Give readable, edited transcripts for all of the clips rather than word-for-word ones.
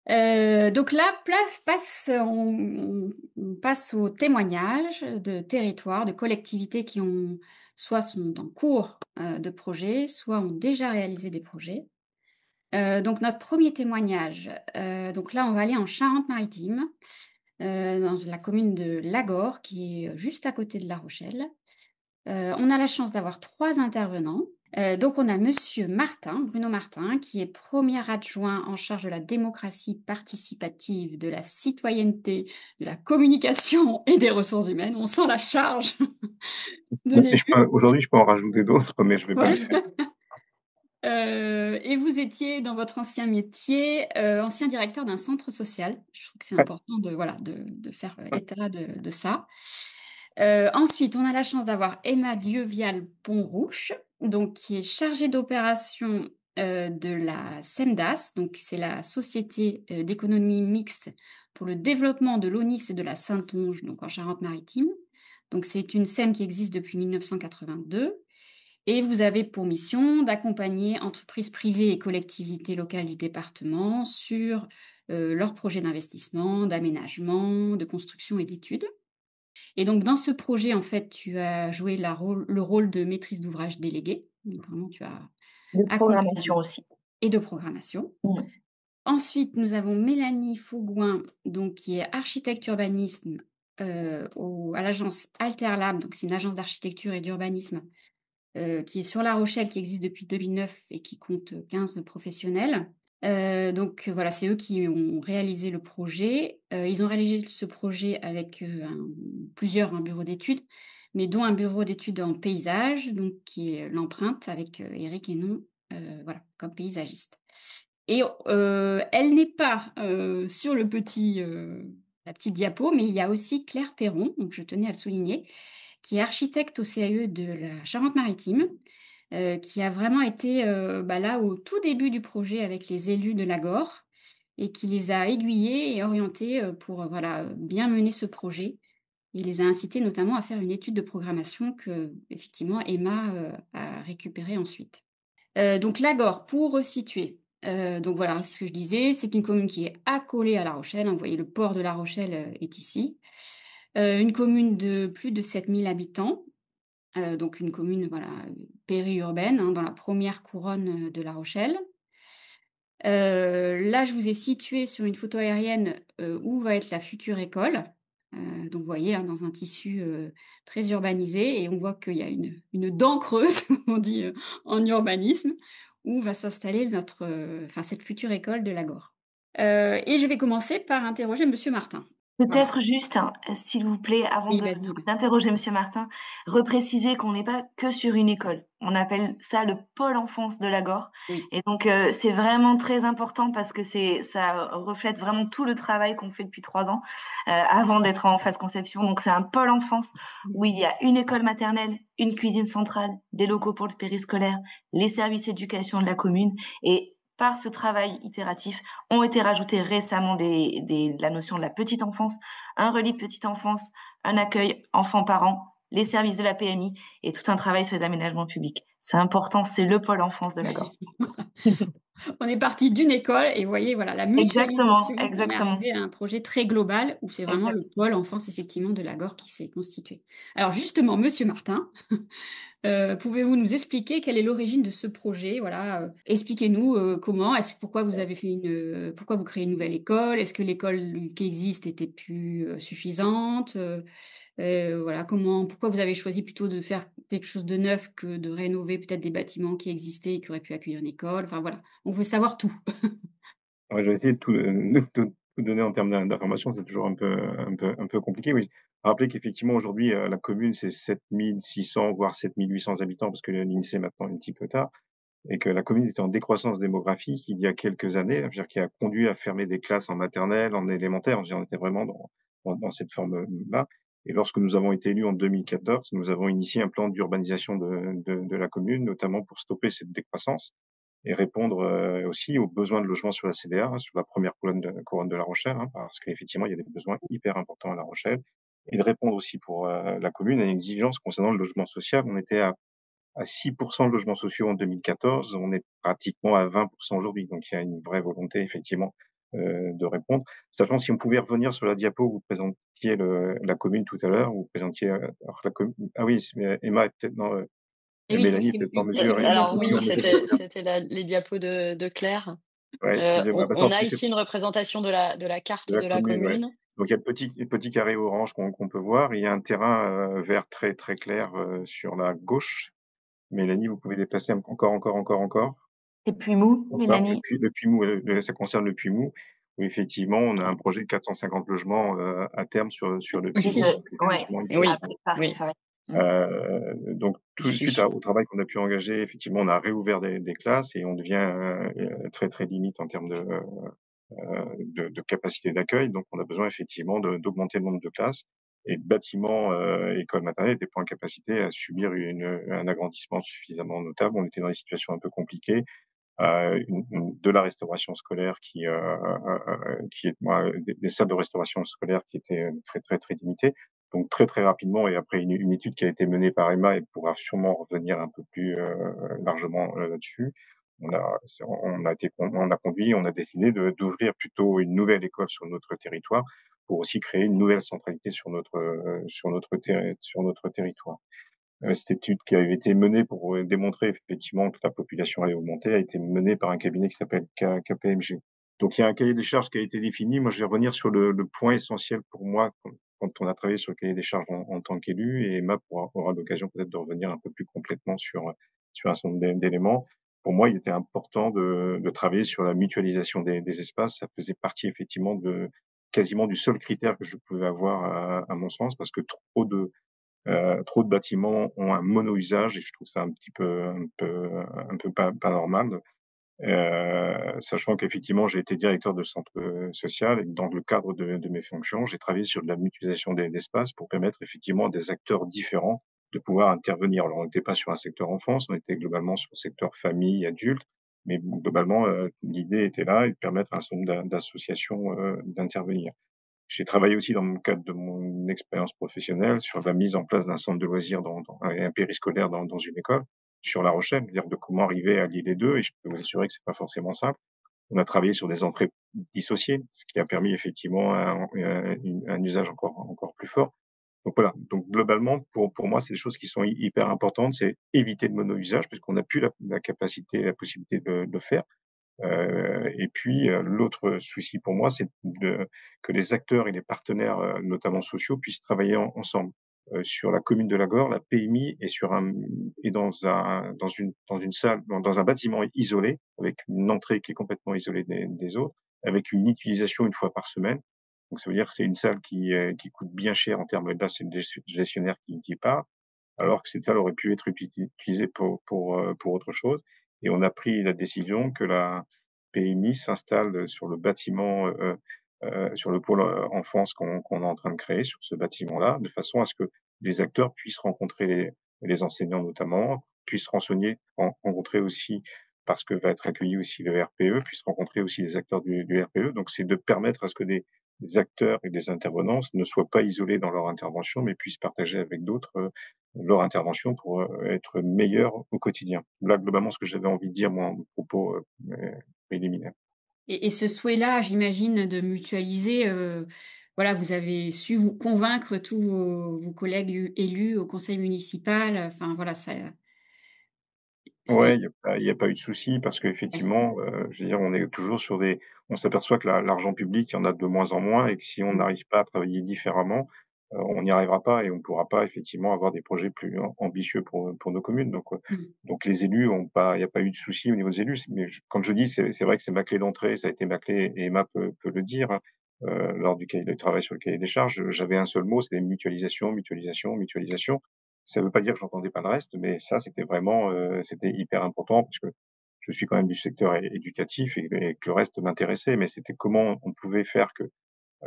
Donc là, on passe aux témoignages de territoires, de collectivités qui ont soit sont en cours de projet, soit ont déjà réalisé des projets. Donc notre premier témoignage, donc là on va aller en Charente-Maritime, dans la commune de Lagor, qui est juste à côté de La Rochelle. On a la chance d'avoir trois intervenants. Donc on a Monsieur Martin, Bruno Martin, qui est premier adjoint en charge de la démocratie participative, de la citoyenneté, de la communication et des ressources humaines. On sent la charge de Et l'élu. aujourd'hui, je peux en rajouter d'autres, mais je vais pas le faire. Ouais. Et vous étiez dans votre ancien métier, ancien directeur d'un centre social. Je trouve que c'est Ouais, important de, voilà, de faire ouais. état de ça. Ensuite, on a la chance d'avoir Emma Dieuvial-Ponrouche, donc qui est chargée d'opération de la SEMDAS, donc c'est la Société d'économie mixte pour le développement de l'Aunis et de la Saintonge, donc en Charente-Maritime. Donc c'est une SEM qui existe depuis 1982. Et vous avez pour mission d'accompagner entreprises privées et collectivités locales du département sur leurs projets d'investissement, d'aménagement, de construction et d'études. Et donc, dans ce projet, en fait, tu as joué le rôle de maîtrise d'ouvrage déléguée. Donc, vraiment, tu as De programmation accompagné aussi. et de programmation. Mmh. Ensuite, nous avons Mélanie Faugoin, donc, qui est architecte urbanisme à l'agence Alterlab. Donc, c'est une agence d'architecture et d'urbanisme qui est sur La Rochelle, qui existe depuis 2009 et qui compte 15 professionnels. Donc voilà, c'est eux qui ont réalisé le projet. Ils ont réalisé ce projet avec plusieurs bureaux d'études, mais dont un bureau d'études en paysage, donc qui est l'empreinte avec Eric Hénon, voilà, comme paysagiste. Et elle n'est pas sur la petite diapo, mais il y a aussi Claire Perron, donc je tenais à le souligner, qui est architecte au CAE de la Charente-Maritime, qui a vraiment été là au tout début du projet avec les élus de l'Agor et qui les a aiguillés et orientés pour voilà, bien mener ce projet. Il les a incités notamment à faire une étude de programmation que, effectivement, Emma a récupérée ensuite. Donc l'Agor, pour resituer, donc voilà, ce que je disais, c'est une commune qui est accolée à La Rochelle. Vous voyez, le port de La Rochelle est ici. Une commune de plus de 7000 habitants, donc une commune voilà, périurbaine, hein, dans la première couronne de La Rochelle. Là, je vous ai situé sur une photo aérienne où va être la future école. Donc, vous voyez, hein, dans un tissu très urbanisé, et on voit qu'il y a une dent creuse, on dit en urbanisme, où va s'installer cette future école de l'Agor. Et je vais commencer par interroger Monsieur Martin. Voilà. Peut-être juste, hein, s'il vous plaît, avant Oui, de vas-y. d'interroger monsieur Martin, repréciser qu'on n'est pas que sur une école. On appelle ça le pôle enfance de Lagor Oui. et donc c'est vraiment très important parce que ça reflète vraiment tout le travail qu'on fait depuis 3 ans, avant d'être en phase conception. Donc c'est un pôle enfance où il y a une école maternelle, une cuisine centrale, des locaux pour le périscolaire, les services éducation de la commune et par ce travail itératif, ont été rajoutés récemment la notion de la petite enfance, un relis petite enfance, un accueil enfants-parents, les services de la PMI et tout un travail sur les aménagements publics. C'est important, c'est le pôle enfance de la Gorre. On est parti d'une école et vous voyez, voilà, la Exactement, mutualisation, on est exactement, arrivé à un projet très global où c'est vraiment le exact. pôle enfance, effectivement, de l'Agor qui s'est constitué. Alors, justement, Monsieur Martin, pouvez-vous nous expliquer quelle est l'origine de ce projet? Voilà, expliquez-nous comment, pourquoi vous avez fait pourquoi vous créez une nouvelle école? Est-ce que l'école qui existe était plus suffisante? Voilà, pourquoi vous avez choisi plutôt de faire quelque chose de neuf que de rénover peut-être des bâtiments qui existaient et qui auraient pu accueillir une école? Enfin voilà, on veut savoir tout. Ouais, je vais essayer de tout donner en termes d'informations, c'est toujours un peu compliqué, oui. Rappeler qu'effectivement aujourd'hui, la commune, c'est 7 600 voire 7 800 habitants parce que l'INSEE maintenant est un petit peu tard et que la commune était en décroissance démographique il y a quelques années, c'est-à-dire qui a conduit à fermer des classes en maternelle, en élémentaire. On était vraiment dans cette forme, là et lorsque nous avons été élus en 2014, nous avons initié un plan d'urbanisation de la commune, notamment pour stopper cette décroissance et répondre, aussi aux besoins de logement sur la CDA, hein, sur la première couronne de La Rochelle, hein, parce qu'effectivement, il y a des besoins hyper importants à La Rochelle et de répondre aussi pour, la commune à une exigence concernant le logement social. On était à 6 de logements sociaux en 2014, on est pratiquement à 20 aujourd'hui, donc il y a une vraie volonté effectivement, de répondre. Sachant si on pouvait revenir sur la diapo, vous présentiez la commune tout à l'heure, vous présentiez, alors la com ah oui, Emma est peut-être non, Et oui, Mélanie est c'est peut-être en mesure une est Alors diapo plus oui, en mesure de le faire. c'était les diapos de Claire. Ouais, excusez-moi. Bah, On tant a pis, c'est ici une représentation de la de carte la de la commune, ouais. commune. Donc il y a le petit carré orange qu'on peut voir. Il y a un terrain, vert très, très clair, sur la gauche. Mélanie, vous pouvez déplacer encore. Et puis Mou, Encore. Mélanie. Le Puy-Mou, ça concerne le Puy-Mou, où effectivement on a un projet de 450 logements, à terme sur le Qui Puy-Mou. Ici. se, Donc ouais, effectivement ici. Oui, après parc oui, sur la- Donc tout suite ici. au travail qu'on a pu engager, effectivement, on a réouvert des classes et on devient, très, très limite en termes de capacité d'accueil. Donc on a besoin effectivement d'augmenter le nombre de classes et le bâtiment, école maternelle n'était pas en capacité à subir un agrandissement suffisamment notable. On était dans des situations un peu compliquées, de la restauration scolaire qui est moi, des salles de restauration scolaire qui étaient très, très, très limitées. Donc très, très rapidement et après une étude qui a été menée par Emma, elle pourra sûrement revenir un peu plus, largement, là-dessus. On a conduit, on a décidé d'ouvrir plutôt une nouvelle école sur notre territoire pour aussi créer une nouvelle centralité sur notre territoire. Cette étude qui avait été menée pour démontrer effectivement que la population allait augmenter a été menée par un cabinet qui s'appelle KPMG. Donc il y a un cahier des charges qui a été défini. Moi, je vais revenir sur le point essentiel pour moi quand on a travaillé sur le cahier des charges en tant qu'élu, et Emma aura l'occasion peut-être de revenir un peu plus complètement sur un certain nombre d'éléments. Pour moi, il était important de travailler sur la mutualisation des espaces. Ça faisait partie effectivement de quasiment du seul critère que je pouvais avoir à mon sens, parce que trop de bâtiments ont un mono-usage et je trouve ça un peu pas normal. Sachant qu'effectivement, j'ai été directeur de centre, social et dans le cadre de mes fonctions, j'ai travaillé sur de la mutualisation d'espaces pour permettre effectivement à des acteurs différents de pouvoir intervenir. Alors, on n'était pas sur un secteur enfance, on était globalement sur le secteur famille, adulte, mais globalement, l'idée était là et de permettre à un certain nombre d'associations, d'intervenir. J'ai travaillé aussi dans le cadre de mon expérience professionnelle sur la mise en place d'un centre de loisirs et un périscolaire dans une école, sur La Rochelle, c'est-à-dire de comment arriver à lier les 2 et je peux vous assurer que c'est pas forcément simple. On a travaillé sur des entrées dissociées, ce qui a permis effectivement un usage encore plus fort. Donc voilà, donc globalement, pour moi, c'est des choses qui sont hyper importantes, c'est éviter le mono-usage puisqu'on n'a plus la capacité et la possibilité de le faire. Et puis, l'autre souci pour moi, c'est que les acteurs et les partenaires, notamment sociaux, puissent travailler ensemble. Sur la commune de Lagore, la PMI est dans une salle, dans un bâtiment isolé, avec une entrée qui est complètement isolée des autres, avec une utilisation une fois par semaine. Donc ça veut dire que c'est une salle qui coûte bien cher en termes là, c'est le gestionnaire qui part, alors que cette salle aurait pu être utilisée pour autre chose. Et on a pris la décision que la PMI s'installe sur le bâtiment, sur le pôle, enfance qu'on est en train de créer sur ce bâtiment-là, de façon à ce que les acteurs puissent rencontrer les enseignants notamment, puissent rencontrer aussi, parce que va être accueilli aussi le RPE, puissent rencontrer aussi les acteurs du RPE. Donc c'est de permettre à ce que des acteurs et des intervenants ne soient pas isolés dans leur intervention, mais puissent partager avec d'autres, leur intervention pour, être meilleurs au quotidien. Là, globalement, ce que j'avais envie de dire, moi, en propos, préliminaires. et ce souhait-là, j'imagine, de mutualiser, voilà, vous avez su vous convaincre tous vos collègues élus au conseil municipal, enfin voilà, ça Ouais, il y a pas eu de souci parce ouais. qu'effectivement, je veux dire, on s'aperçoit que l'argent public, il y en a de moins en moins et que si on Mmh. n'arrive pas à travailler différemment, on n'y arrivera pas et on ne pourra pas effectivement avoir des projets plus ambitieux pour nos communes. Mmh. Donc les élus ont pas il y a pas eu de souci au niveau des élus. Mais comme je dis, c'est vrai que c'est ma clé d'entrée, ça a été ma clé et Emma peut le dire, hein, lors du cahier de travail sur le cahier des charges, j'avais un seul mot, c'était mutualisation, mutualisation, mutualisation. Ça veut pas dire que j'entendais pas le reste, mais ça, c'était vraiment, c'était hyper important parce que je suis quand même du secteur éducatif et que le reste m'intéressait, mais c'était comment on pouvait faire que,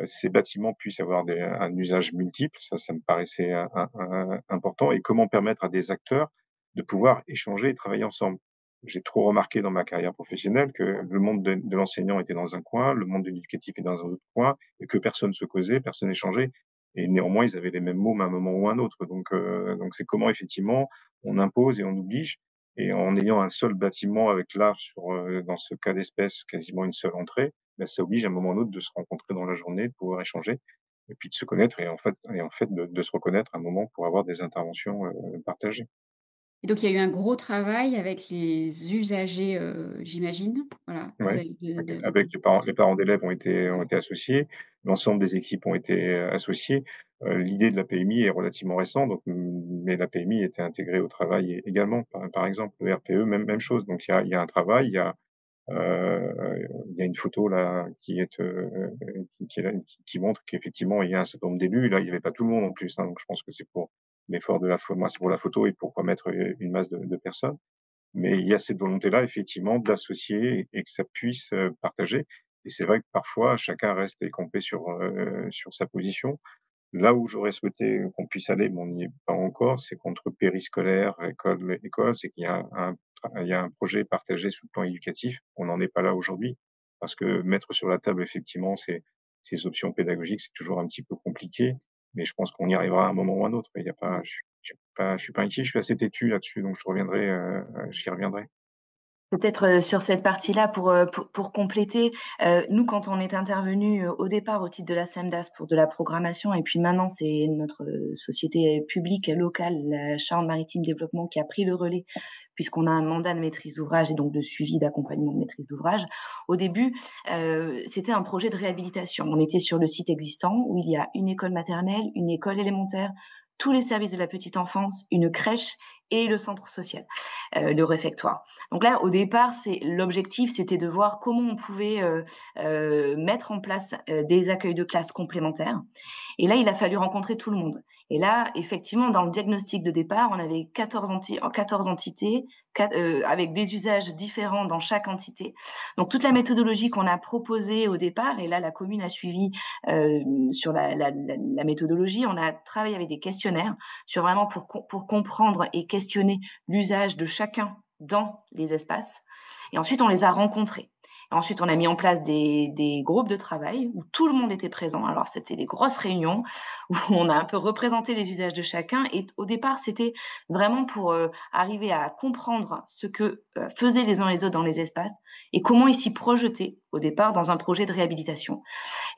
ces bâtiments puissent avoir un usage multiple. Ça me paraissait important et comment permettre à des acteurs de pouvoir échanger et travailler ensemble. J'ai trop remarqué dans ma carrière professionnelle que le monde de l'enseignant était dans un coin, le monde de l'éducatif est dans un autre coin et que personne se causait, personne échangeait et néanmoins ils avaient les mêmes mômes à un moment ou à un autre. Donc c'est comment effectivement on impose et on oblige et en ayant un seul bâtiment avec là dans ce cas d'espèce, quasiment une seule entrée, bah, ça oblige à un moment ou un autre de se rencontrer dans la journée, de pouvoir échanger et puis de se connaître et en fait de se reconnaître à un moment pour avoir des interventions, partagées. Et donc il y a eu un gros travail avec les usagers, j'imagine? Voilà, vous Ouais, avez de avec les parents d'élèves ont été associés, l'ensemble des équipes ont été, associées. L'idée de la PMI est relativement récente donc mais la PMI était intégrée au travail également. Par exemple, le RPE, même chose. Donc il y a un travail, il y a une photo là qui est là, qui montre qu'effectivement il y a un certain nombre d'élus. Là, il y avait pas tout le monde en plus, hein, donc je pense que c'est pour l'effort de la pho moi, c'est pour la photo et pour pas mettre, une masse de personnes. Mais il y a cette volonté-là effectivement d'associer et que ça puisse, partager et c'est vrai que parfois chacun reste campé sur sa position. Là où j'aurais souhaité qu'on puisse aller, mais on n'y est pas encore, c'est qu'entre périscolaire, école, c'est qu'il y a un projet partagé sur le plan éducatif. On n'en est pas là aujourd'hui parce que mettre sur la table effectivement ces options pédagogiques, c'est toujours un petit peu compliqué, mais je pense qu'on y arrivera à un moment ou à un autre. Il y a pas je suis pas inquiet, je suis assez têtu là-dessus, donc j'y reviendrai. Peut-être, sur cette partie-là pour compléter, nous quand on est intervenus, au départ au titre de la SEMDAS pour de la programmation et puis maintenant c'est notre, société publique locale, la Charente-Maritime Développement qui a pris le relais puisqu'on a un mandat de maîtrise d'ouvrage et donc de suivi d'accompagnement de maîtrise d'ouvrage. Au début, c'était un projet de réhabilitation. On était sur le site existant où il y a une école maternelle, une école élémentaire, tous les services de la petite enfance, une crèche et le centre social, le réfectoire. Donc là, au départ, l'objectif, c'était de voir comment on pouvait mettre en place des accueils de classe complémentaires. Et là, il a fallu rencontrer tout le monde. Et là, effectivement, dans le diagnostic de départ, on avait 14 entités avec des usages différents dans chaque entité. Donc toute la méthodologie qu'on a proposée au départ, et là la commune a suivi sur la méthodologie, on a travaillé avec des questionnaires sur vraiment pour comprendre et questionner l'usage de chacun dans les espaces. Et ensuite, on les a rencontrés. Et ensuite, on a mis en place des groupes de travail où tout le monde était présent. Alors, c'était des grosses réunions où on a un peu représenté les usages de chacun. Et au départ, c'était vraiment pour arriver à comprendre ce que faisaient les uns et les autres dans les espaces et comment ils s'y projetaient au départ dans un projet de réhabilitation.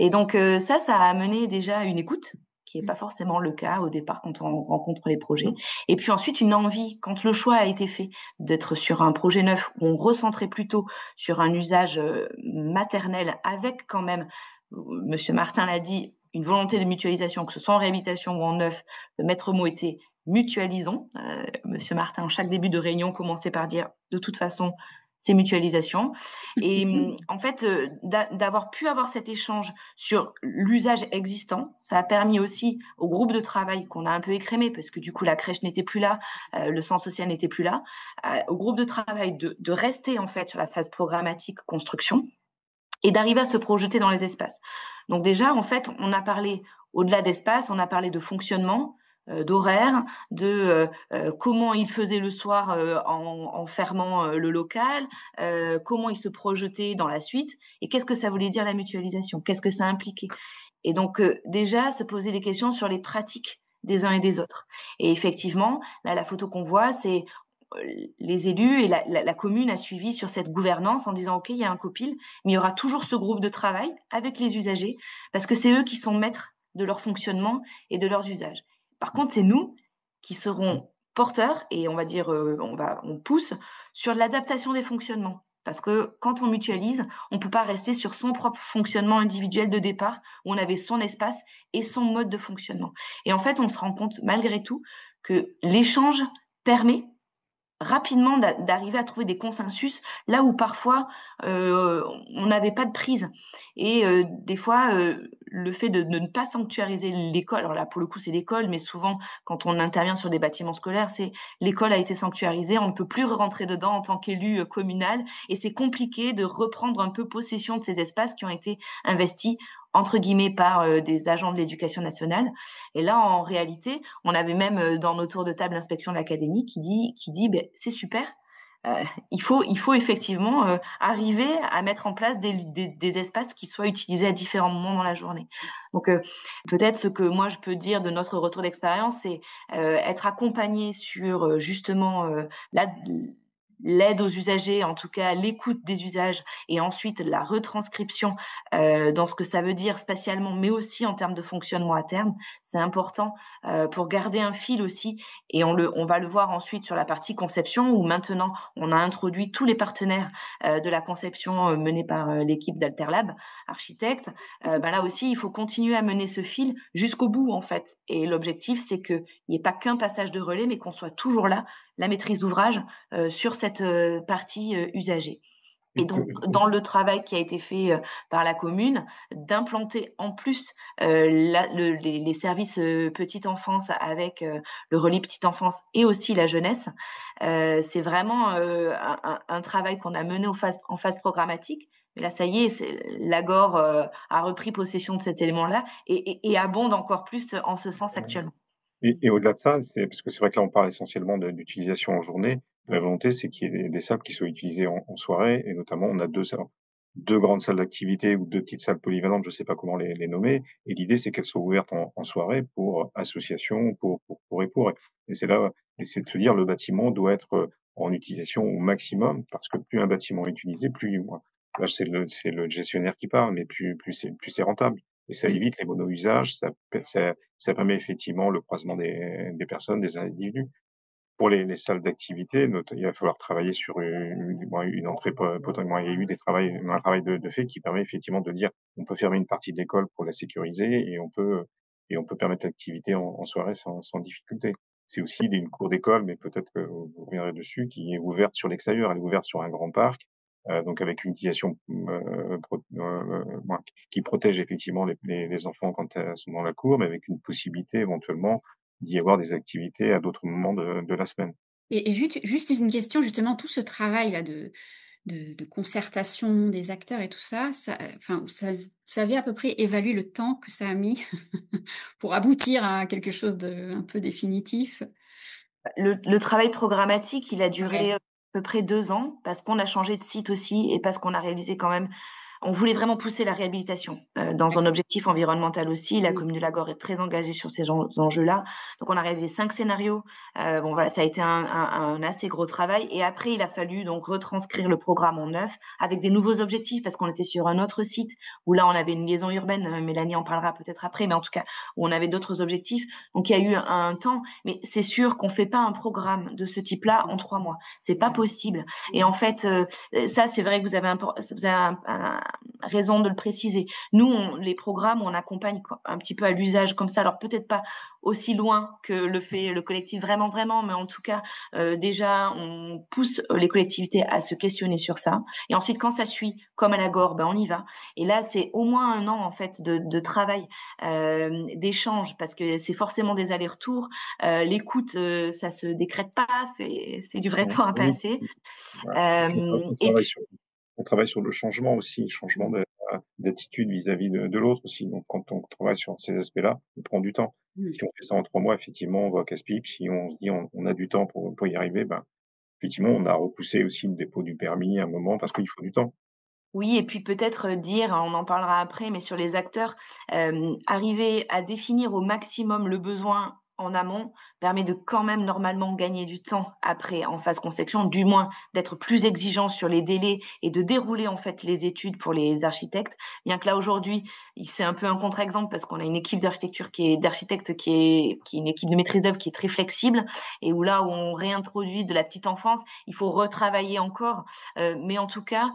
Et donc ça a amené déjà une écoute qui n'est pas forcément le cas au départ quand on rencontre les projets. Et puis ensuite, une envie, quand le choix a été fait d'être sur un projet neuf où on recentrait plutôt sur un usage maternel avec quand même, Monsieur Martin l'a dit, une volonté de mutualisation, que ce soit en réhabilitation ou en neuf, le maître mot était mutualisons. Monsieur Martin, en chaque début de réunion, commençait par dire de toute façon, c'est mutualisation. Et en fait, d'avoir pu avoir cet échange sur l'usage existant, ça a permis aussi au groupe de travail qu'on a un peu écrémé, parce que du coup la crèche n'était plus là, le centre social n'était plus là, au groupe de travail de rester en fait sur la phase programmatique construction et d'arriver à se projeter dans les espaces. Donc déjà, en fait, on a parlé au-delà d'espace, on a parlé de fonctionnement, d'horaire, de comment il faisait le soir en fermant le local, comment il se projetait dans la suite, et qu'est-ce que ça voulait dire la mutualisation, qu'est-ce que ça impliquait. Et donc déjà, se poser des questions sur les pratiques des uns et des autres. Et effectivement, là, la photo qu'on voit, c'est les élus et la commune a suivi sur cette gouvernance en disant, OK, il y a un COPIL, mais il y aura toujours ce groupe de travail avec les usagers, parce que c'est eux qui sont maîtres de leur fonctionnement et de leurs usages. Par contre, c'est nous qui serons porteurs et on va dire, on pousse sur l'adaptation des fonctionnements. Parce que quand on mutualise, on ne peut pas rester sur son propre fonctionnement individuel de départ, où on avait son espace et son mode de fonctionnement. Et en fait, on se rend compte malgré tout que l'échange permet rapidement d'arriver à trouver des consensus là où parfois on n'avait pas de prise. Et des fois, le fait de ne pas sanctuariser l'école, alors là pour le coup c'est l'école, mais souvent quand on intervient sur des bâtiments scolaires, c'est l'école a été sanctuarisée, on ne peut plus rentrer dedans en tant qu'élu communal, et c'est compliqué de reprendre un peu possession de ces espaces qui ont été investis entre guillemets par des agents de l'éducation nationale. Et là, en réalité, on avait même dans nos tours de table l'inspection de l'académie qui dit ben, c'est super. Il faut effectivement arriver à mettre en place des espaces qui soient utilisés à différents moments dans la journée. Donc peut-être ce que moi je peux dire de notre retour d'expérience, c'est être accompagné sur justement l'aide aux usagers, en tout cas l'écoute des usages et ensuite la retranscription, dans ce que ça veut dire spatialement, mais aussi en termes de fonctionnement à terme. C'est important, pour garder un fil aussi et on va le voir ensuite sur la partie conception où maintenant on a introduit tous les partenaires, de la conception, menée par, l'équipe d'Alterlab, architectes. Là aussi, il faut continuer à mener ce fil jusqu'au bout, en fait et l'objectif, c'est qu'il n'y ait pas qu'un passage de relais, mais qu'on soit toujours là, la maîtrise d'ouvrage, sur cette, partie, usagée. Et Et que donc, dans le travail qui a été fait, par la commune, d'implanter en plus, les services, petite enfance avec, le relais petite enfance et aussi la jeunesse, c'est vraiment, un travail qu'on a mené en phase programmatique. Mais là, ça y est, l'Agor, a repris possession de cet élément-là et abonde encore plus en ce sens actuellement. et au-delà de ça, c'est parce que c'est vrai que là, on parle essentiellement d'utilisation en journée. La volonté, c'est qu'il y ait des salles qui soient utilisées en soirée, et notamment, on a deux grandes salles d'activité ou deux petites salles polyvalentes, je ne sais pas comment les nommer. Et l'idée, c'est qu'elles soient ouvertes en soirée pour associations, pour et pour. Et c'est là, et c'est de se dire, le bâtiment doit être en utilisation au maximum, parce que plus un bâtiment est utilisé, plus, là, c'est le gestionnaire qui parle, mais plus c'est rentable. Et ça évite les mono-usages, ça permet effectivement le croisement des personnes, des individus. Pour les salles d'activité, il va falloir travailler sur une entrée potentiellement. Il y a eu un travail de fait qui permet effectivement de dire on peut fermer une partie de l'école pour la sécuriser et on peut permettre l'activité en soirée sans difficulté. C'est aussi une cour d'école, mais peut-être que vous reviendrez dessus, qui est ouverte sur l'extérieur. Elle est ouverte sur un grand parc, donc avec une utilisation qui protège effectivement les enfants quand elles sont dans la cour, mais avec une possibilité éventuellement d'y avoir des activités à d'autres moments de la semaine. Et juste une question, justement, tout ce travail-là de concertation des acteurs et tout ça, enfin, vous savez à peu près évaluer le temps que ça a mis pour aboutir à quelque chose de un peu définitif? Le travail programmatique, il a duré, Ouais. à peu près 2 ans parce qu'on a changé de site aussi et parce qu'on a réalisé quand même on voulait vraiment pousser la réhabilitation, dans un D'accord. objectif environnemental aussi. La Mmh. commune de Lagore est très engagée sur ces enjeux-là. Donc on a réalisé 5 scénarios. Bon voilà, ça a été un assez gros travail et après il a fallu donc retranscrire le programme en neuf avec des nouveaux objectifs parce qu'on était sur un autre site où là on avait une liaison urbaine, Mélanie en parlera peut-être après, mais en tout cas où on avait d'autres objectifs. Donc il y a eu un temps, mais c'est sûr qu'on fait pas un programme de ce type-là en 3 mois. C'est C'est pas ça. possible et Mmh. en fait, ça c'est vrai que vous avez raison de le préciser. Nous, les programmes, on accompagne un petit peu à l'usage comme ça. Alors peut-être pas aussi loin que le fait le collectif vraiment, vraiment, mais en tout cas, déjà, on pousse les collectivités à se questionner sur ça. Et ensuite, quand ça suit, comme à la Gore, ben on y va. Et là, c'est au moins 1 an en fait de travail, d'échange, parce que c'est forcément des allers-retours. L'écoute, ça se décrète pas, c'est du vrai Mmh. temps à Oui, passer. voilà. Et puis Et puis on travaille sur le changement aussi, changement d'attitude vis-à-vis de l'autre aussi. Donc quand on travaille sur ces aspects-là, on prend du temps. Mmh. Si on fait ça en 3 mois, effectivement, on va au casse-pipe. Si on se dit on a du temps pour y arriver, ben, effectivement, on a repoussé aussi le dépôt du permis à un moment parce qu'il faut du temps. oui et puis peut-être, dire, on en parlera après, mais sur les acteurs, arriver à définir au maximum le besoin en amont permet de quand même normalement gagner du temps après en phase conception, du moins d'être plus exigeant sur les délais et de dérouler en fait les études pour les architectes. Bien que là aujourd'hui, c'est un peu un contre-exemple parce qu'on a une équipe d'architectes qui est une équipe de maîtrise d'œuvre qui est très flexible et où là où on réintroduit de la petite enfance, il faut retravailler encore, mais en tout cas,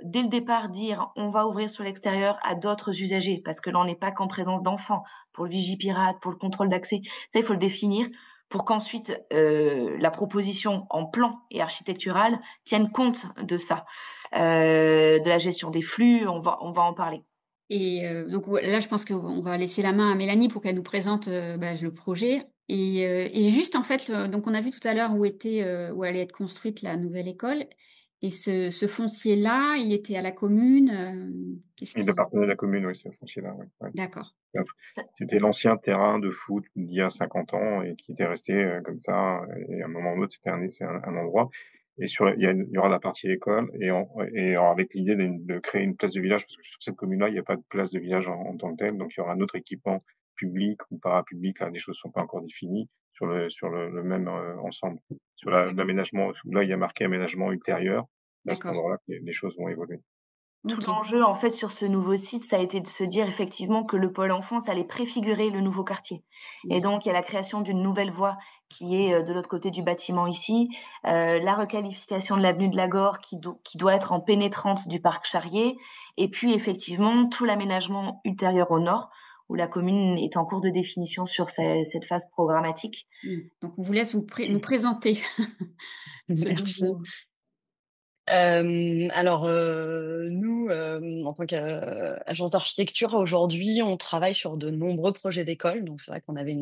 dès le départ dire on va ouvrir sur l'extérieur à d'autres usagers parce que là on n'est pas qu'en présence d'enfants pour le Vigipirate, pour le contrôle d'accès. Ça, il faut le définir pour qu'ensuite la proposition en plan et architecturale tienne compte de ça, de la gestion des flux. On va en parler. Et donc ouais, là, je pense qu'on va laisser la main à Mélanie pour qu'elle nous présente, le projet et juste en fait, donc on a vu tout à l'heure où allait être construite la nouvelle école et ce foncier-là, il était à la commune, qu'est-ce Il qui appartenait à la commune, oui, ce foncier-là, ouais, ouais. d'accord. C'était l'ancien terrain de foot d'il y a 50 ans et qui était resté, comme ça, et à un moment ou l'autre, c'est un endroit. Et il y aura la partie école alors avec l'idée de créer une place de village, parce que sur cette commune-là, il n'y a pas de place de village en tant que telle, donc il y aura un autre équipement public ou parapublic, là, les choses sont pas encore définies sur le même, ensemble. Sur l'aménagement, là, il y a marqué aménagement ultérieur. C'est à cet D'accord. endroit-là que les choses vont évoluer. Tout OK. l'enjeu, en fait, sur ce nouveau site, ça a été de se dire effectivement que le pôle enfance allait préfigurer le nouveau quartier. Et Mmh. donc, il y a la création d'une nouvelle voie qui est de l'autre côté du bâtiment ici, la requalification de l'avenue de Lagore qui doit être en pénétrante du parc Charrier, et puis effectivement tout l'aménagement ultérieur au nord, où la commune est en cours de définition sur cette phase programmatique. Mmh. Donc on vous laisse nous présenter ce Merci. nouveau Alors, nous, en tant qu'agence d'architecture, aujourd'hui, on travaille sur de nombreux projets d'école. Donc c'est vrai qu'on avait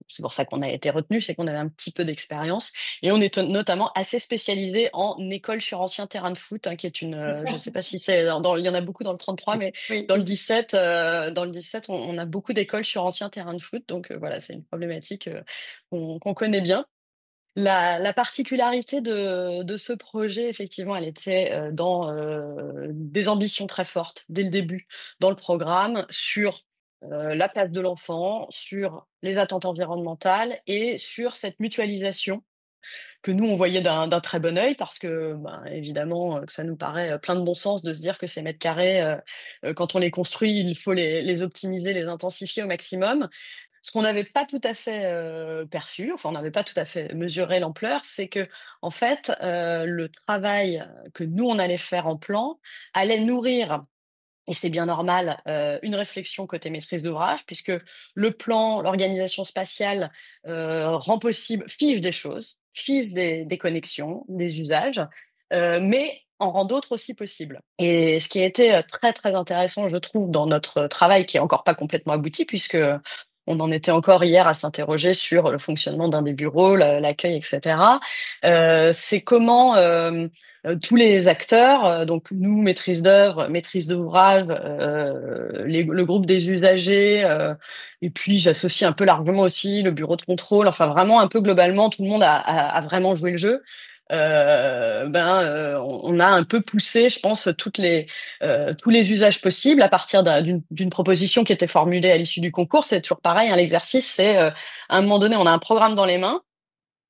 c'est pour ça qu'on a été retenus, c'est qu'on avait un petit peu d'expérience et on est notamment assez spécialisé en école sur ancien terrain de foot, hein, qui est je sais pas si c'est il y en a beaucoup dans le 33, mais oui, dans le aussi. 17, on a beaucoup d'écoles sur ancien terrain de foot. Donc, voilà, c'est une problématique, qu'on connaît bien. La particularité de ce projet, effectivement, elle était, dans, des ambitions très fortes dès le début dans le programme sur, la place de l'enfant, sur les attentes environnementales et sur cette mutualisation que nous, on voyait d'un très bon œil parce que, ben, évidemment, que ça nous paraît, plein de bon sens de se dire que ces mètres carrés, quand on les construit, il faut les optimiser, les intensifier au maximum. Ce qu'on n'avait pas tout à fait, perçu, enfin, on n'avait pas tout à fait mesuré l'ampleur, c'est que en fait, le travail que nous, on allait faire en plan allait nourrir, et c'est bien normal, une réflexion côté maîtrise d'ouvrage puisque le plan, l'organisation spatiale, rend possible fige des choses, fige des connexions, des usages, mais en rend d'autres aussi possibles. Et ce qui a été, très, très intéressant, je trouve, dans notre travail qui est encore pas complètement abouti puisque, on en était encore hier à s'interroger sur le fonctionnement d'un des bureaux, l'accueil et cetera. C'est comment, tous les acteurs, donc nous, maîtrise d'œuvre, maîtrise d'ouvrage, le groupe des usagers, et puis j'associe un peu l'argument aussi, le bureau de contrôle, enfin vraiment un peu globalement, tout le monde a vraiment joué le jeu. On a un peu poussé, je pense, tous les usages possibles à partir d'une proposition qui était formulée à l'issue du concours. C'est toujours pareil, hein, l'exercice, c'est à un moment donné, on a un programme dans les mains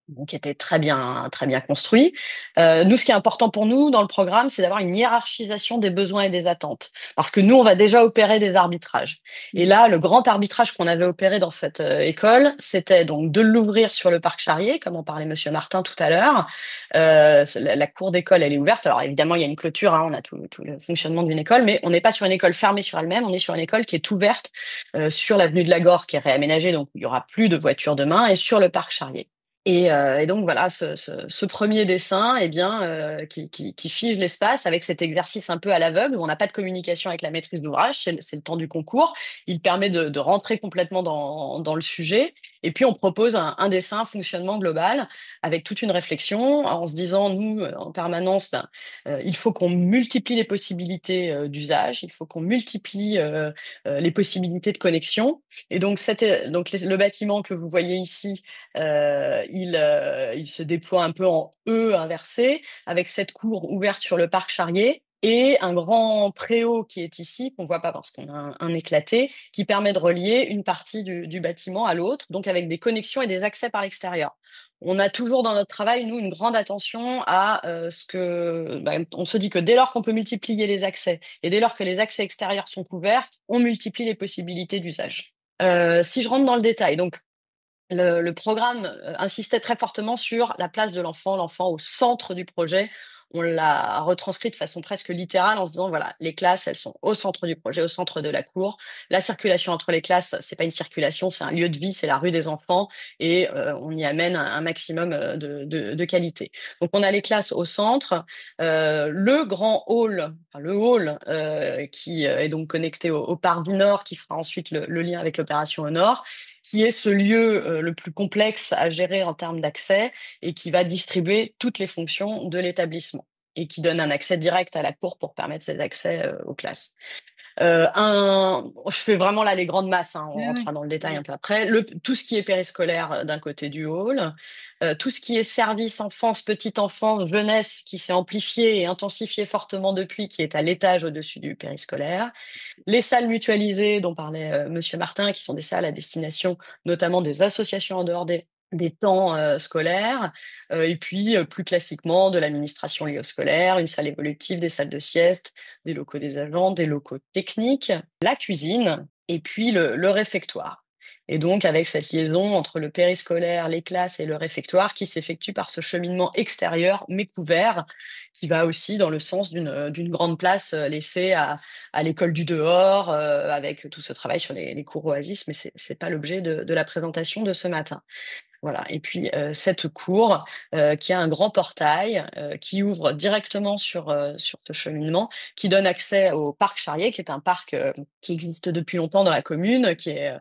donc qui était très bien construit. Nous, ce qui est important pour nous dans le programme, c'est d'avoir une hiérarchisation des besoins et des attentes. Parce que nous, on va déjà opérer des arbitrages. Et Mmh. là, le grand arbitrage qu'on avait opéré dans cette école, c'était donc de l'ouvrir sur le parc Charrier, comme en parlait Monsieur Martin tout à l'heure. La cour d'école, elle est ouverte. Alors évidemment, il y a une clôture, hein, on a tout le fonctionnement d'une école, mais on n'est pas sur une école fermée sur elle-même, on est sur une école qui est ouverte sur l'avenue de Lagore, qui est réaménagée, donc il y aura plus de voitures demain, et sur le parc Charrier. Et donc voilà, ce premier dessin, eh bien, qui fige l'espace avec cet exercice un peu à l'aveugle, où on n'a pas de communication avec la maîtrise d'ouvrage, c'est le temps du concours. Il permet de rentrer complètement dans le sujet et puis on propose un dessin, un fonctionnement global avec toute une réflexion en se disant, nous, en permanence, il faut qu'on multiplie les possibilités, d'usage, il faut qu'on multiplie, les possibilités de connexion et donc le bâtiment que vous voyez ici, il se déploie un peu en E inversé, avec cette cour ouverte sur le parc Charrier et un grand préau qui est ici, qu'on voit pas parce qu'on a un éclaté, qui permet de relier une partie du bâtiment à l'autre, donc avec des connexions et des accès par l'extérieur. On a toujours dans notre travail, nous, une grande attention à on se dit que dès lors qu'on peut multiplier les accès et dès lors que les accès extérieurs sont couverts, on multiplie les possibilités d'usage. Si je rentre dans le détail, donc le programme, insistait très fortement sur la place de l'enfant au centre du projet. On l'a retranscrit de façon presque littérale en se disant: «Voilà, les classes, elles sont au centre du projet, au centre de la cour. La circulation entre les classes, c'est pas une circulation, c'est un lieu de vie, c'est la rue des enfants et on y amène un maximum, de qualité». Donc on a les classes au centre, le grand hall, enfin le hall, qui, est donc connecté au parc du Nord, qui fera ensuite le lien avec l'opération au Nord, qui est ce lieu, le plus complexe à gérer en termes d'accès et qui va distribuer toutes les fonctions de l'établissement et qui donne un accès direct à la cour pour permettre ces accès, aux classes. Je fais vraiment là les grandes masses, hein, on Ouais, rentrera ouais. dans le détail un peu après. Tout ce qui est périscolaire d'un côté du hall, tout ce qui est service enfance, petite enfance, jeunesse, qui s'est amplifié et intensifié fortement depuis, qui est à l'étage au-dessus du périscolaire. Les salles mutualisées dont parlait Monsieur Martin, qui sont des salles à destination notamment des associations en dehors des temps scolaires, et puis plus classiquement de l'administration liée au scolaire, une salle évolutive, des salles de sieste, des locaux des agents, des locaux techniques, la cuisine, et puis le réfectoire. Et donc avec cette liaison entre le périscolaire, les classes et le réfectoire qui s'effectue par ce cheminement extérieur mais couvert, qui va aussi dans le sens d'une grande place laissée à l'école du dehors, avec tout ce travail sur les cours Oasis, mais c'est pas l'objet de la présentation de ce matin. Voilà. Et puis cette cour qui a un grand portail qui ouvre directement sur ce cheminement, qui donne accès au parc Charrier, qui est un parc qui existe depuis longtemps dans la commune, qui est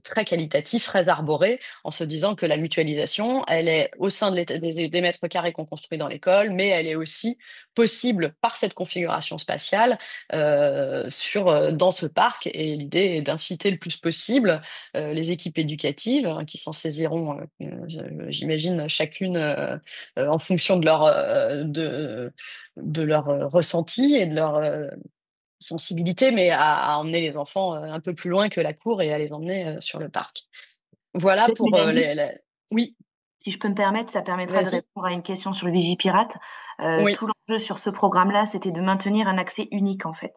très qualitatif, très arboré, en se disant que la mutualisation, elle est au sein des mètres carrés qu'on construit dans l'école, mais elle est aussi possible par cette configuration spatiale dans ce parc. Et l'idée est d'inciter le plus possible les équipes éducatives hein, qui s'en saisiront, j'imagine, chacune en fonction de leur ressenti et de leur sensibilité, mais à emmener les enfants un peu plus loin que la cour et à les emmener sur le parc. Voilà pour Mélanie, Oui, si je peux me permettre, ça permettra de vas-y. répondre à une question sur le Vigipirate. Oui. Tout l'enjeu sur ce programme-là, c'était de maintenir un accès unique, en fait.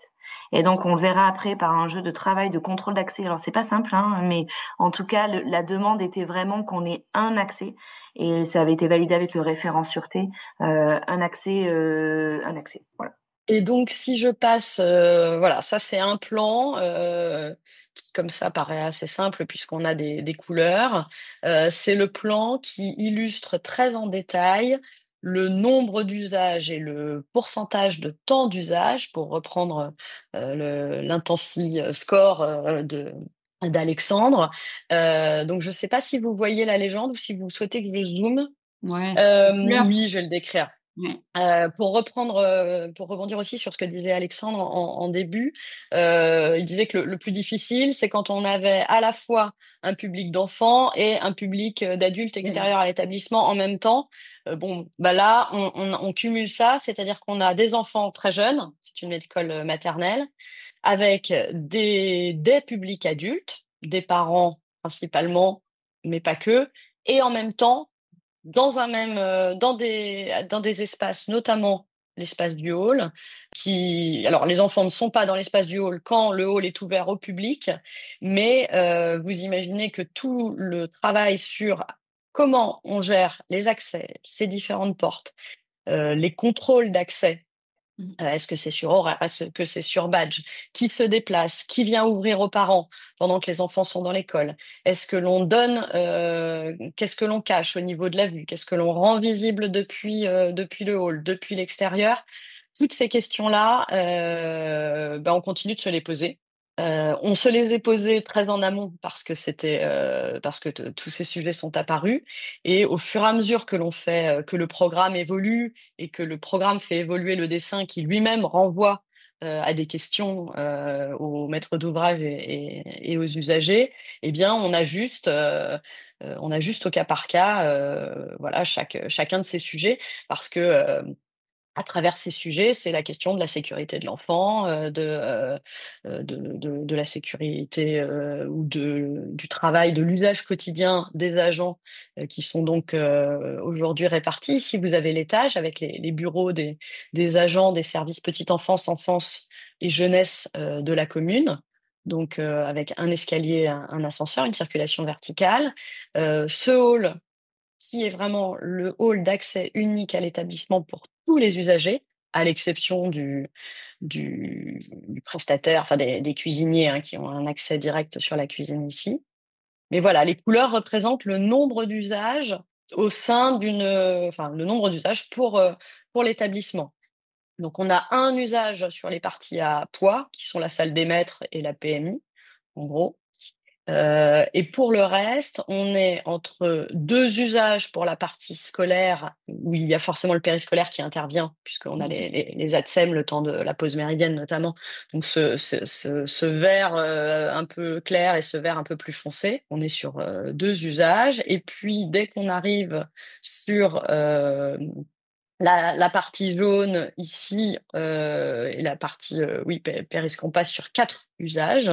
Et donc, on le verra après par un jeu de travail de contrôle d'accès. Alors, c'est pas simple, hein, mais en tout cas, la demande était vraiment qu'on ait un accès. Et ça avait été validé avec le référent sûreté, un accès, un accès. Voilà. Et donc, si je passe, voilà, ça c'est un plan qui, comme ça, paraît assez simple puisqu'on a des couleurs. C'est le plan qui illustre très en détail le nombre d'usages et le pourcentage de temps d'usage, pour reprendre l'intensi score d'Alexandre. Donc, je ne sais pas si vous voyez la légende ou si vous souhaitez que je zoome. Ouais. Les couleurs. Oui, je vais le décrire. Ouais. Pour rebondir aussi sur ce que disait Alexandre en début, il disait que le plus difficile, c'est quand on avait à la fois un public d'enfants et un public d'adultes extérieurs à l'établissement en même temps. Bon, bah là, on cumule ça, c'est-à-dire qu'on a des enfants très jeunes, c'est une école maternelle, avec des publics adultes, des parents principalement, mais pas que, et en même temps dans des espaces, notamment l'espace du hall, alors les enfants ne sont pas dans l'espace du hall quand le hall est ouvert au public, mais vous imaginez que tout le travail sur comment on gère les accès, ces différentes portes, les contrôles d'accès. Est-ce que c'est sur horaire? Est-ce que c'est sur badge? Qui se déplace? Qui vient ouvrir aux parents pendant que les enfants sont dans l'école? Est-ce que l'on donne, qu'est-ce que l'on cache au niveau de la vue? Qu'est-ce que l'on rend visible depuis le hall, depuis l'extérieur? Toutes ces questions-là, on continue de se les poser. On se les est posées très en amont parce que tous ces sujets sont apparus. Et au fur et à mesure que l'on fait, que le programme évolue et que le programme fait évoluer le dessin qui lui-même renvoie à des questions aux maîtres d'ouvrage et aux usagers, eh bien, on ajuste au cas par cas, voilà, chacun de ces sujets parce que à travers ces sujets, c'est la question de la sécurité de l'enfant, de la sécurité ou du travail, de l'usage quotidien des agents qui sont donc aujourd'hui répartis. Ici, vous avez l'étage avec les bureaux des agents des services petite enfance, enfance et jeunesse de la commune. Donc, avec un escalier, un ascenseur, une circulation verticale. Ce hall qui est vraiment le hall d'accès unique à l'établissement pour tous les usagers, à l'exception du prestataire, enfin des cuisiniers hein, qui ont un accès direct sur la cuisine ici. Mais voilà, les couleurs représentent le nombre d'usages au sein le nombre d'usages pour l'établissement. Donc on a un usage sur les parties à poids, qui sont la salle des maîtres et la PMI, en gros. Et pour le reste, on est entre deux usages pour la partie scolaire, où il y a forcément le périscolaire qui intervient, puisqu'on a les ATSEM, le temps de la pause méridienne notamment. Donc ce vert un peu clair et ce vert un peu plus foncé, on est sur deux usages. Et puis dès qu'on arrive sur la partie jaune ici et la partie périscole, on passe sur 4 usages.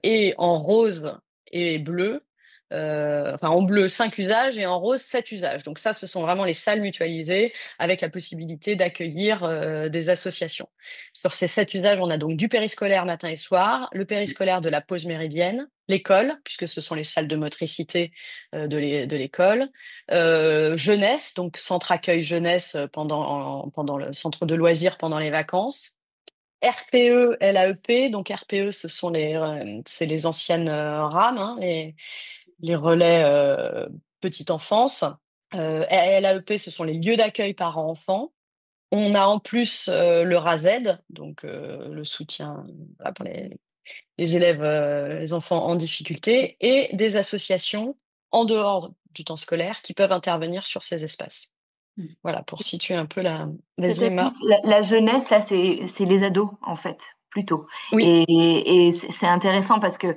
Et en rose et bleu, enfin en bleu 5 usages et en rose 7 usages. Donc ça, ce sont vraiment les salles mutualisées avec la possibilité d'accueillir des associations. Sur ces 7 usages, on a donc du périscolaire matin et soir, le périscolaire de la pause méridienne, l'école, puisque ce sont les salles de motricité de l'école, jeunesse, donc centre accueil jeunesse pendant le centre de loisirs pendant les vacances, RPE, LAEP. Donc RPE, c'est les anciennes rames, hein, les relais petite enfance. LAEP, ce sont les lieux d'accueil parents-enfants. On a en plus le RASED, donc le soutien voilà, pour les élèves, les enfants en difficulté, et des associations en dehors du temps scolaire qui peuvent intervenir sur ces espaces. Voilà, pour situer un peu la... Vas-y, C'était plus Emma. la jeunesse, là, c'est les ados, en fait, plutôt. Oui. Et c'est intéressant parce que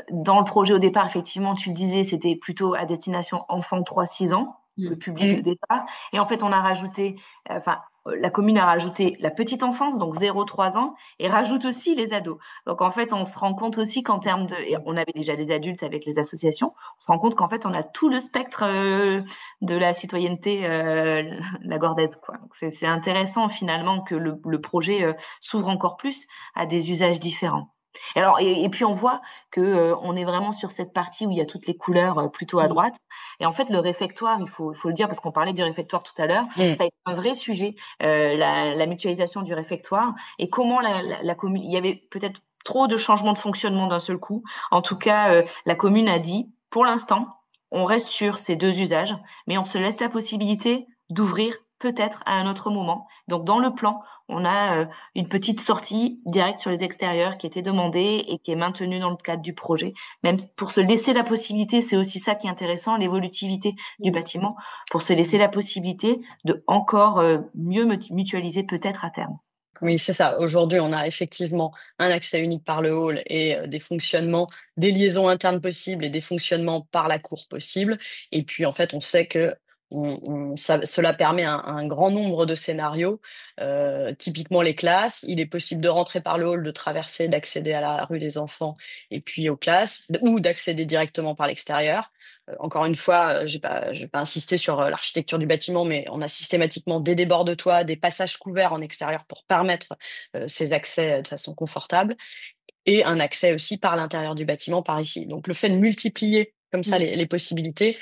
dans le projet au départ, effectivement, tu le disais, c'était plutôt à destination enfants 3-6 ans, le public de départ. Et en fait, on a rajouté, enfin, la commune a rajouté la petite enfance, donc 0-3 ans, et rajoute aussi les ados. Donc, en fait, on se rend compte aussi qu'en termes de... Et on avait déjà des adultes avec les associations, on se rend compte qu'en fait, on a tout le spectre de la citoyenneté la gordaise, quoi. Donc, c'est intéressant, finalement, que le projet s'ouvre encore plus à des usages différents. Et puis on voit que on est vraiment sur cette partie où il y a toutes les couleurs plutôt à droite. Et en fait, le réfectoire, il faut le dire parce qu'on parlait du réfectoire tout à l'heure, ça a été un vrai sujet, la mutualisation du réfectoire et comment la commune. Il y avait peut-être trop de changements de fonctionnement d'un seul coup. En tout cas, la commune a dit, pour l'instant, on reste sur ces deux usages, mais on se laisse la possibilité d'ouvrir peut-être à un autre moment. Donc dans le plan, on a une petite sortie directe sur les extérieurs qui était demandée et qui est maintenue dans le cadre du projet. Même pour se laisser la possibilité, c'est aussi ça qui est intéressant, l'évolutivité du bâtiment, pour se laisser la possibilité de encore mieux mutualiser peut-être à terme. Oui, c'est ça. Aujourd'hui, on a effectivement un accès unique par le hall et des fonctionnements, des liaisons internes possibles et des fonctionnements par la cour possibles. Et puis, en fait, on sait que cela permet un grand nombre de scénarios. Typiquement, les classes. Il est possible de rentrer par le hall, de traverser, d'accéder à la rue des enfants et puis aux classes, ou d'accéder directement par l'extérieur. Encore une fois, j'ai pas insisté sur l'architecture du bâtiment, mais on a systématiquement des débords de toit, des passages couverts en extérieur pour permettre ces accès de façon confortable et un accès aussi par l'intérieur du bâtiment, par ici. Donc le fait de multiplier comme ça les possibilités,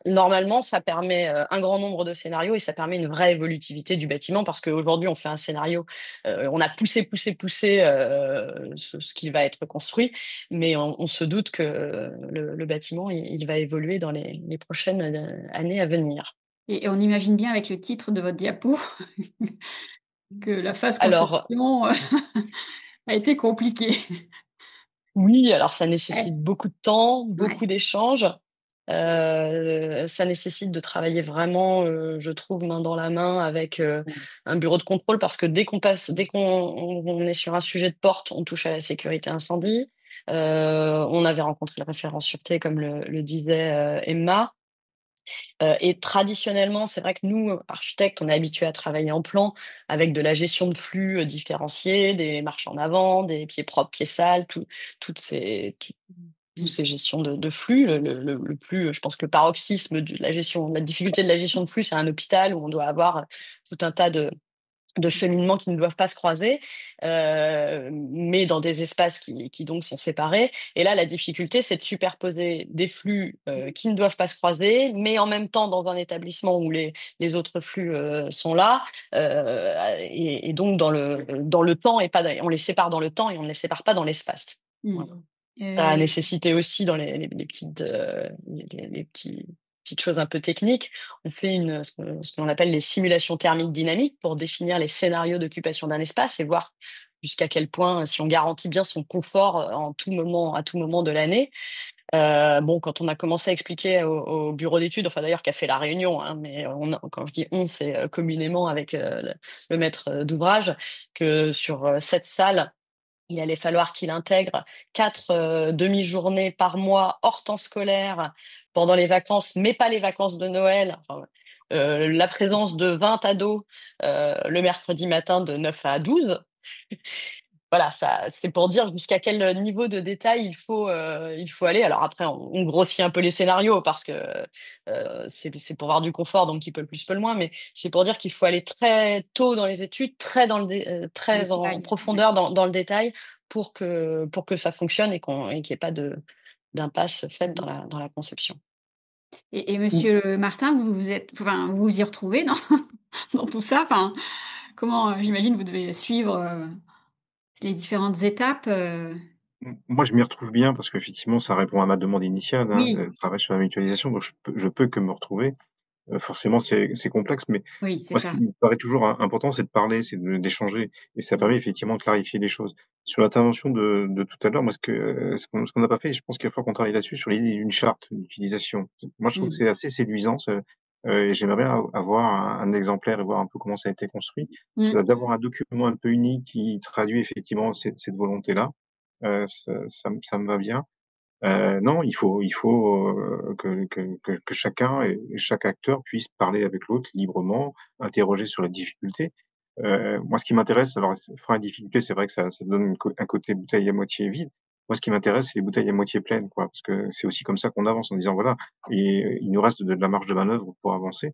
normalement, ça permet un grand nombre de scénarios et ça permet une vraie évolutivité du bâtiment parce qu'aujourd'hui, on fait un scénario, on a poussé ce qui va être construit, mais on se doute que le bâtiment, il va évoluer dans les prochaines années à venir. Et on imagine bien avec le titre de votre diapo que la phase Alors, conception a été compliquée. oui, alors ça Ouais, nécessite beaucoup de temps, ouais. beaucoup d'échanges. Ça nécessite de travailler vraiment, je trouve, main dans la main avec un bureau de contrôle parce que dès qu'on est sur un sujet de porte, on touche à la sécurité incendie. On avait rencontré le référent sûreté, comme le disait Emma. Et traditionnellement, c'est vrai que nous, architectes, on est habitués à travailler en plan avec de la gestion de flux différenciés, des marches en avant, des pieds propres, pieds sales, toutes ces, toutes ces gestions de flux. Le plus, je pense que le paroxysme de la difficulté de la gestion de flux, c'est un hôpital où on doit avoir tout un tas de cheminements qui ne doivent pas se croiser, mais dans des espaces qui donc sont séparés. Et là, la difficulté, c'est de superposer des flux qui ne doivent pas se croiser, mais en même temps dans un établissement où les autres flux sont là, et donc dans le temps et pas, on les sépare dans le temps et on ne les sépare pas dans l'espace. Voilà. Ça a nécessité aussi dans les petites, petites choses un peu techniques, on fait ce qu'on appelle les simulations thermiques dynamiques pour définir les scénarios d'occupation d'un espace et voir jusqu'à quel point, si on garantit bien son confort à tout moment de l'année. Bon, quand on a commencé à expliquer au bureau d'études, enfin d'ailleurs qui a fait la réunion, hein, mais quand je dis on, c'est communément avec le maître d'ouvrage, que sur 7 salles, il allait falloir qu'il intègre 4 demi-journées par mois hors temps scolaire pendant les vacances, mais pas les vacances de Noël. Enfin, la présence de 20 ados le mercredi matin de 9 à 12. Voilà, ça, c'est pour dire jusqu'à quel niveau de détail il faut aller. Alors après, on grossit un peu les scénarios parce que c'est pour avoir du confort, donc qui peut le plus, peut le moins. Mais c'est pour dire qu'il faut aller très tôt dans les études, Dans le très en détail, ouais. profondeur dans le détail pour que ça fonctionne et qu'il n'y ait pas d'impasse faite Mmh. dans la conception. Et monsieur Martin, enfin, vous vous y retrouvez dans dans tout ça? Enfin, comment, j'imagine vous devez suivre, les différentes étapes, Moi, je m'y retrouve bien parce qu'effectivement, ça répond à ma demande initiale, hein, Oui, le travail sur la mutualisation, donc je peux que me retrouver. Forcément, c'est complexe, mais oui, c'est moi, ce ça. qui me paraît toujours important, c'est de parler, d'échanger et ça Mmh. permet effectivement de clarifier les choses. Sur l'intervention de tout à l'heure, moi, ce qu'on n'a pas fait et je pense qu'il va falloir qu'on travaille là-dessus, sur l'idée d'une charte d'utilisation. Moi, je trouve que Mmh. c'est assez séduisant, et j'aimerais bien avoir un exemplaire et voir un peu comment ça a été construit. Mmh. D'avoir un document un peu unique qui traduit effectivement cette volonté-là, ça me va bien. Non, il faut, que chacun et chaque acteur puisse parler avec l'autre librement, interroger sur la difficulté. Moi, ce qui m'intéresse, alors frein à difficulté, c'est vrai que ça donne un côté bouteille à moitié vide. Moi, ce qui m'intéresse, c'est les bouteilles à moitié pleines, quoi, parce que c'est aussi comme ça qu'on avance en disant: «Voilà, et il nous reste de la marge de manœuvre pour avancer».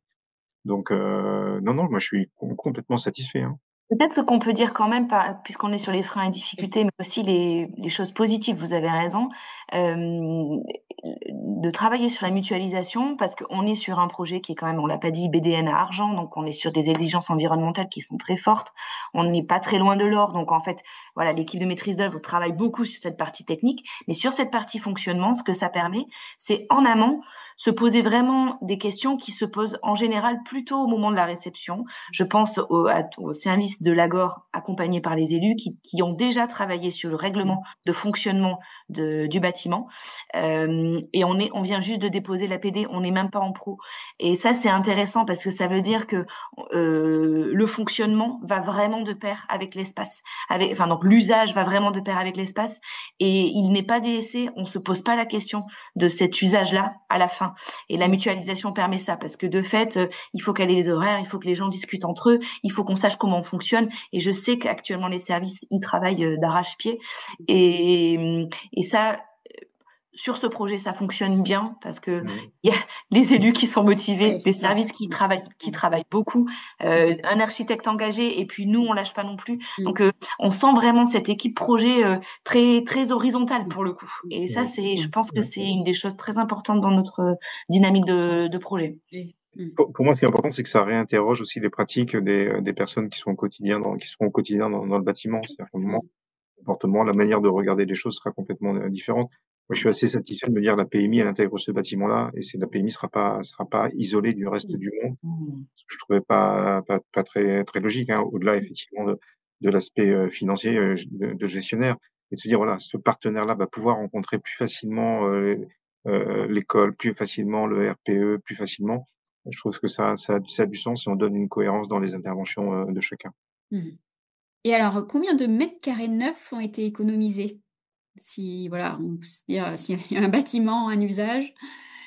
Donc non, non, moi, je suis complètement satisfait, hein. Peut-être ce qu'on peut dire quand même, puisqu'on est sur les freins et difficultés, mais aussi les choses positives, vous avez raison, de travailler sur la mutualisation parce qu'on est sur un projet qui est quand même, on l'a pas dit, BDN à argent, donc on est sur des exigences environnementales qui sont très fortes. On n'est pas très loin de l'or, donc en fait, voilà, l'équipe de maîtrise d'œuvre travaille beaucoup sur cette partie technique, mais sur cette partie fonctionnement, ce que ça permet, c'est en amont se poser vraiment des questions qui se posent en général plutôt au moment de la réception. Je pense au service de l'Agor accompagné par les élus qui ont déjà travaillé sur le règlement de fonctionnement du bâtiment. Et on vient juste de déposer l'APD, on n'est même pas en pro. Et ça, c'est intéressant parce que ça veut dire que le fonctionnement va vraiment de pair avec l'espace. Donc l'usage va vraiment de pair avec l'espace. Et il n'est pas délaissé, on se pose pas la question de cet usage-là à la fin. Et la mutualisation permet ça parce que de fait, il faut caler les horaires, il faut que les gens discutent entre eux, il faut qu'on sache comment on fonctionne. Et je sais qu'actuellement les services y travaillent d'arrache-pied. Et ça, sur ce projet, ça fonctionne bien parce que Mmh. il y a les élus qui sont motivés, Oui, des c'est ça. services qui travaillent beaucoup, un architecte engagé et puis nous on lâche pas non plus. Mmh. Donc on sent vraiment cette équipe projet très très horizontale pour le coup. Et ça c'est, je pense que c'est une des choses très importantes dans notre dynamique de projet. Mmh. Pour moi, ce qui est important, c'est que ça réinterroge aussi les pratiques des personnes qui sont au quotidien dans le bâtiment. C'est-à-dire qu'à un moment, Mmh. le comportement, la manière de regarder les choses sera complètement, différente. Moi, je suis assez satisfait de me dire: «La PMI, elle intègre ce bâtiment-là et c'est la PMI sera pas isolée du reste du monde». Mmh. Ce que je trouvais pas très très logique, hein, au-delà effectivement de l'aspect, financier, de gestionnaire et de se dire: «Voilà, ce partenaire-là va pouvoir rencontrer plus facilement, l'école, plus facilement le RPE, plus facilement». Je trouve que ça a du sens et on donne une cohérence dans les interventions, de chacun. Mmh. Et alors, combien de mètres carrés neufs ont été économisés? Si voilà, on peut se dire, s'il y a un bâtiment, un usage,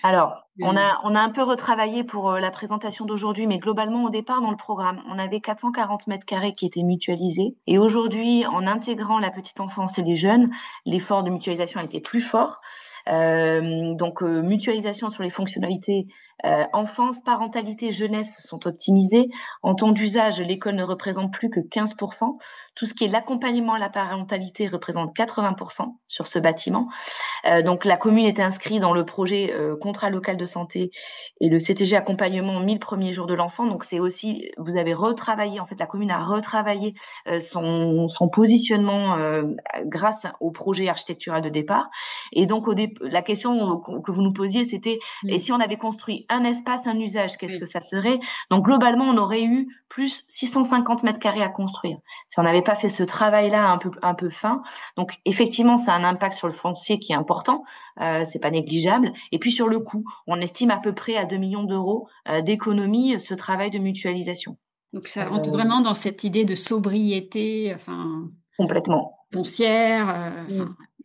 Alors, on heu, a on a un peu retravaillé pour, la présentation d'aujourd'hui, mais globalement, au départ, dans le programme, on avait 440 mètres carrés qui étaient mutualisés et aujourd'hui, en intégrant la petite enfance et les jeunes, l'effort de mutualisation a été plus fort. Mutualisation sur les fonctionnalités, enfance, parentalité, jeunesse sont optimisées. En temps d'usage, l'école ne représente plus que 15. Tout ce qui est l'accompagnement à la parentalité représente 80 sur ce bâtiment. Donc la commune est inscrite dans le projet contrat local de de santé et le CTG accompagnement 1000 premiers jours de l'enfant. Donc c'est aussi, vous avez retravaillé, en fait, la commune a retravaillé son positionnement grâce au projet architectural de départ. Et donc la question que vous nous posiez, c'était et si on avait construit un espace, un usage, qu'est-ce que ça serait? Donc globalement, on aurait eu plus 650 mètres carrés à construire si on n'avait pas fait ce travail-là un peu fin. Donc effectivement, ça a un impact sur le foncier qui est important, c'est pas négligeable. Et puis sur le coût, on estime à peu près à 2 millions d'euros d'économie ce travail de mutualisation. Donc ça rentre vraiment dans cette idée de sobriété, enfin complètement foncière,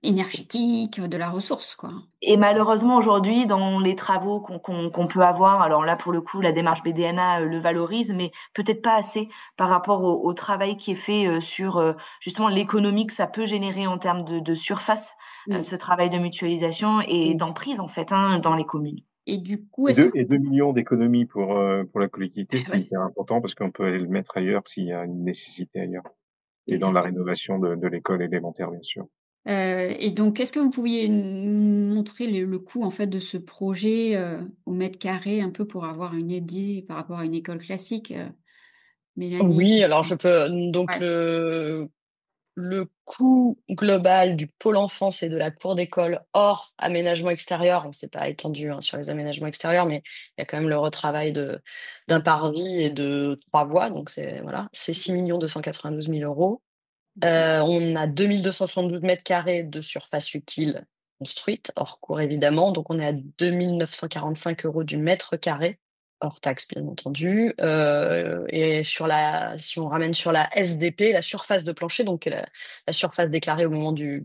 énergétique, de la ressource, quoi. Et malheureusement aujourd'hui, dans les travaux qu'on peut avoir, alors là pour le coup, la démarche BDNA le valorise, mais peut-être pas assez par rapport au travail qui est fait sur justement l'économie que ça peut générer en termes de surface, ce travail de mutualisation et d'emprise en fait dans les communes. Et du coup, et 2 millions d'économies pour la collectivité, c'est ouais. hyper important parce qu'on peut aller le mettre ailleurs s'il y a une nécessité ailleurs. Et dans Exact. la rénovation de l'école élémentaire, bien sûr. Et donc, est-ce que vous pouviez nous montrer le coût en fait de ce projet au mètre carré, un peu pour avoir une idée par rapport à une école classique, Mélanie? Oui, alors je peux donc Ouais. le coût global du pôle enfance et de la cour d'école hors aménagement extérieur, on s'est pas étendu sur les aménagements extérieurs, mais il y a quand même le retravail d'un parvis et de 3 voies, donc c'est voilà, c'est 6 292 000 €. On a 2 272 mètres carrés de surface utile construite, hors cours évidemment, donc on est à 2 945 € du mètre carré, hors taxe bien entendu. Et si on ramène sur la SDP, la surface de plancher, donc la surface déclarée au moment du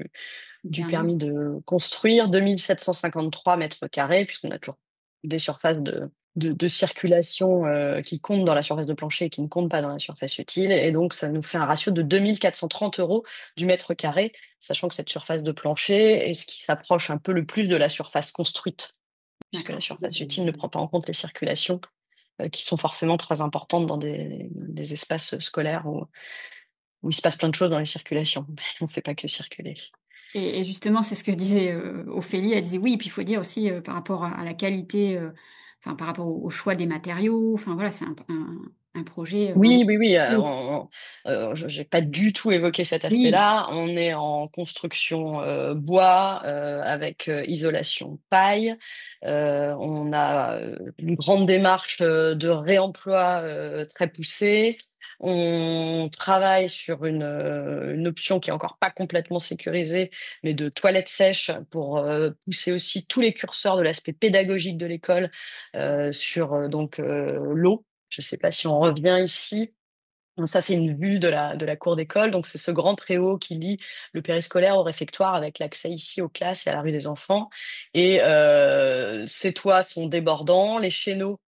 permis de construire, 2 753 mètres carrés, puisqu'on a toujours des surfaces de circulation qui comptent dans la surface de plancher et qui ne comptent pas dans la surface utile. Et donc, ça nous fait un ratio de 2 430 € du mètre carré, sachant que cette surface de plancher est ce qui s'approche un peu le plus de la surface construite, puisque la surface utile ne prend pas en compte les circulations qui sont forcément très importantes dans des espaces scolaires où il se passe plein de choses dans les circulations. On ne fait pas que circuler. Et justement, c'est ce que disait Ophélie. Elle disait oui, et puis il faut dire aussi par rapport à la qualité, enfin par rapport au choix des matériaux. Enfin voilà, c'est un projet vraiment. Oui, je n'ai pas du tout évoqué cet Oui, aspect-là. On est en construction bois avec isolation paille. On a une grande démarche de réemploi très poussée. On travaille sur une option qui est encore pas complètement sécurisée, mais de toilettes sèches pour pousser aussi tous les curseurs de l'aspect pédagogique de l'école sur l'eau. Je ne sais pas si on revient ici. Donc ça, c'est une vue de la cour d'école. Donc c'est ce grand préau qui lie le périscolaire au réfectoire avec l'accès ici aux classes et à la rue des enfants. Et ces toits sont débordants, les chéneaux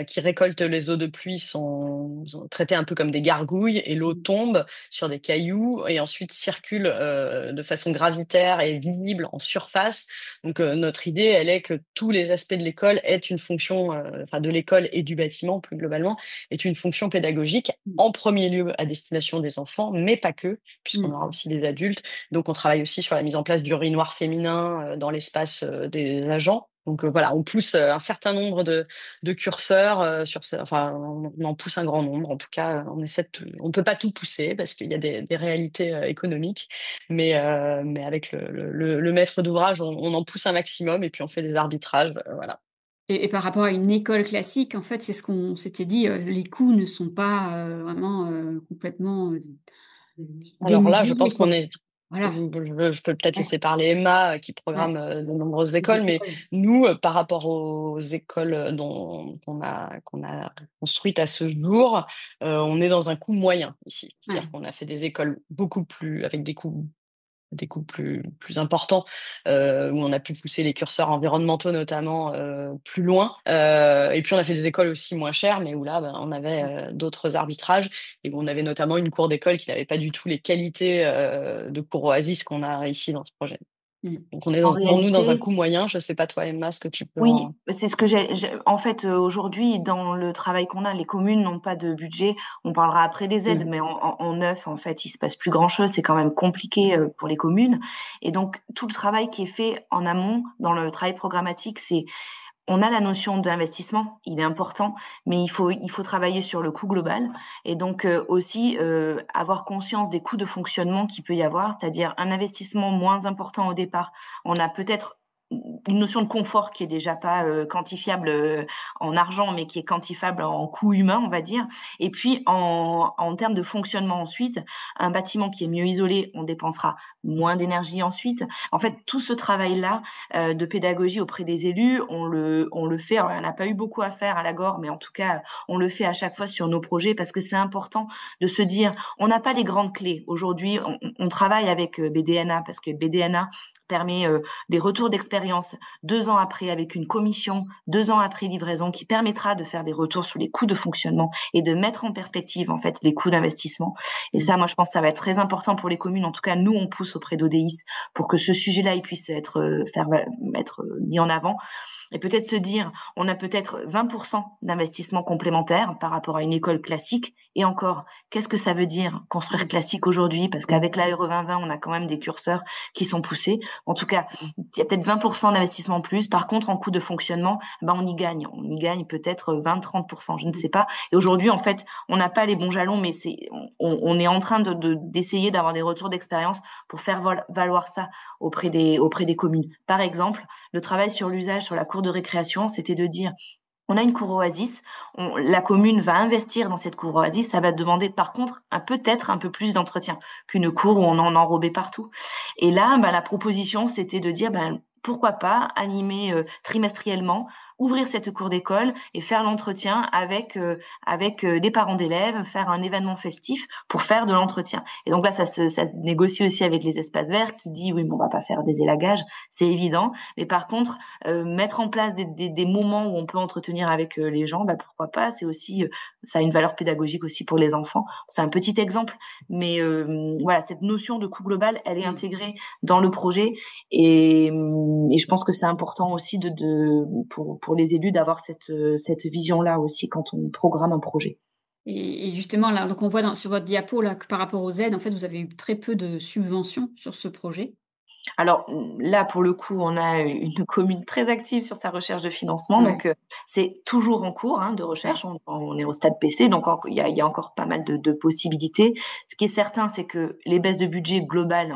qui récoltent les eaux de pluie sont traités un peu comme des gargouilles et l'eau tombe sur des cailloux et ensuite circule de façon gravitaire et visible en surface. Donc notre idée, elle est que tous les aspects de l'école aient une fonction, enfin de l'école et du bâtiment plus globalement, est une fonction pédagogique en premier lieu à destination des enfants, mais pas que, puisqu'on aura aussi des adultes. Donc on travaille aussi sur la mise en place d'urinoirs féminins dans l'espace des agents. Donc voilà, on pousse un certain nombre de curseurs enfin on en pousse un grand nombre. En tout cas, on peut pas tout pousser parce qu'il y a des réalités économiques, mais avec le maître d'ouvrage, on en pousse un maximum et puis on fait des arbitrages, voilà. et par rapport à une école classique, en fait, c'est ce qu'on s'était dit. Les coûts ne sont pas vraiment complètement Alors là, je démesurés, pense qu'on quoi. est Voilà. je peux peut-être Ouais, laisser parler Emma qui ouais. programme de nombreuses écoles, mais nous, par rapport aux écoles qu'on a construites à ce jour, on est dans un coût moyen ici. C'est-à-dire Ouais. qu'on a fait des écoles beaucoup plus avec des coûts plus importants, où on a pu pousser les curseurs environnementaux notamment plus loin. Et puis on a fait des écoles aussi moins chères, mais où là, on avait d'autres arbitrages et où on avait notamment une cour d'école qui n'avait pas du tout les qualités de cour Oasis qu'on a ici dans ce projet. Donc on est En pour nous dans un réalité, coût moyen. Je sais pas toi, Emma, ce que tu peux oui, en... c'est ce que en fait, aujourd'hui, dans le travail qu'on a, les communes n'ont pas de budget. On parlera après des aides, mais en neuf, en fait, il se passe plus grand-chose. C'est quand même compliqué pour les communes. Et donc, tout le travail qui est fait en amont, dans le travail programmatique, c'est on a la notion d'investissement, il est important, mais il faut travailler sur le coût global et donc aussi avoir conscience des coûts de fonctionnement qu'il peut y avoir, c'est-à-dire un investissement moins important au départ. On a peut-être une notion de confort qui est déjà pas quantifiable en argent, mais qui est quantifiable en coût humain, on va dire. Et puis en termes de fonctionnement ensuite, un bâtiment qui est mieux isolé, on dépensera moins d'énergie ensuite. En fait, tout ce travail-là de pédagogie auprès des élus, on le fait. Alors, il n'y en a pas eu beaucoup à faire à l'Agor, mais en tout cas, on le fait à chaque fois sur nos projets parce que c'est important de se dire, on n'a pas les grandes clés. Aujourd'hui, on travaille avec BDNA parce que BDNA permet des retours d'expérience 2 ans après avec une commission, 2 ans après livraison qui permettra de faire des retours sur les coûts de fonctionnement et de mettre en perspective en fait les coûts d'investissement. Et ça, moi, je pense que ça va être très important pour les communes. En tout cas, nous, on pousse auprès d'ODIS pour que ce sujet-là il puisse être mis en avant. Et peut-être se dire, on a peut-être 20% d'investissement complémentaire par rapport à une école classique. Et encore, qu'est-ce que ça veut dire construire classique aujourd'hui? Parce qu'avec l'ARE 2020, on a quand même des curseurs qui sont poussés. En tout cas, il y a peut-être 20% d'investissement en plus. Par contre, en coût de fonctionnement, on y gagne. On y gagne peut-être 20-30%, je ne sais pas. Et aujourd'hui, en fait, on n'a pas les bons jalons, mais on est en train d'essayer d'avoir des retours d'expérience pour faire valoir ça auprès des communes. Par exemple, le travail sur l'usage, sur la cour de récréation, c'était de dire, on a une cour oasis, la commune va investir dans cette cour oasis, ça va demander par contre peut-être un peu plus d'entretien qu'une cour où on en enrobait partout. Et là, la proposition, c'était de dire, pourquoi pas animer trimestriellement, ouvrir cette cour d'école et faire l'entretien avec des parents d'élèves, faire un événement festif pour faire de l'entretien. Et donc là, ça se négocie aussi avec les espaces verts qui dit oui, mais on va pas faire des élagages, c'est évident, mais par contre mettre en place des moments où on peut entretenir avec les gens, pourquoi pas. C'est aussi ça a une valeur pédagogique aussi pour les enfants. C'est un petit exemple, mais voilà, cette notion de coût global, elle est intégrée dans le projet et je pense que c'est important aussi pour les élus d'avoir cette vision-là aussi quand on programme un projet. Et justement, là, donc on voit sur votre diapo là, que par rapport aux aides, en fait, vous avez eu très peu de subventions sur ce projet. Alors là, pour le coup, on a une commune très active sur sa recherche de financement, Ouais. donc c'est toujours en cours de recherche. On est au stade PC, donc il y a encore pas mal de possibilités. Ce qui est certain, c'est que les baisses de budget globales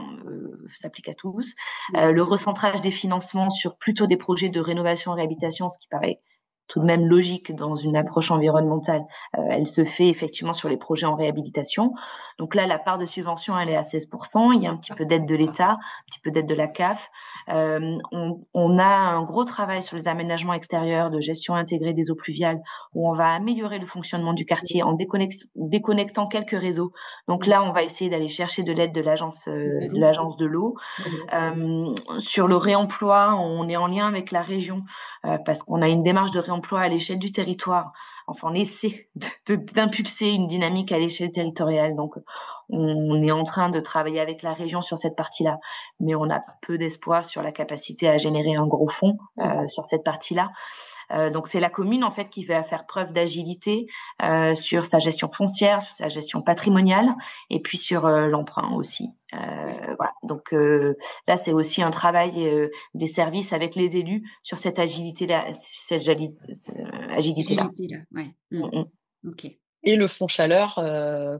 s'appliquent à tous. Le recentrage des financements sur plutôt des projets de rénovation et réhabilitation, ce qui paraît tout de même logique dans une approche environnementale, elle se fait effectivement sur les projets en réhabilitation. Donc là, la part de subvention, elle est à 16%. Il y a un petit peu d'aide de l'État, un petit peu d'aide de la CAF. On a un gros travail sur les aménagements extérieurs de gestion intégrée des eaux pluviales où on va améliorer le fonctionnement du quartier en déconnectant quelques réseaux. Donc là, on va essayer d'aller chercher de l'aide de l'agence de l'eau. Sur le réemploi, on est en lien avec la région parce qu'on a une démarche de réemploi à l'échelle du territoire. Enfin, on essaie d'impulser une dynamique à l'échelle territoriale. Donc, on est en train de travailler avec la région sur cette partie-là, mais on a peu d'espoir sur la capacité à générer un gros fonds sur cette partie-là. Donc c'est la commune en fait qui va faire preuve d'agilité sur sa gestion foncière, sur sa gestion patrimoniale et puis sur l'emprunt aussi. Voilà. Donc là c'est aussi un travail des services avec les élus sur cette agilité-là, agilité-là. Ouais. Ok. Et le fonds chaleur,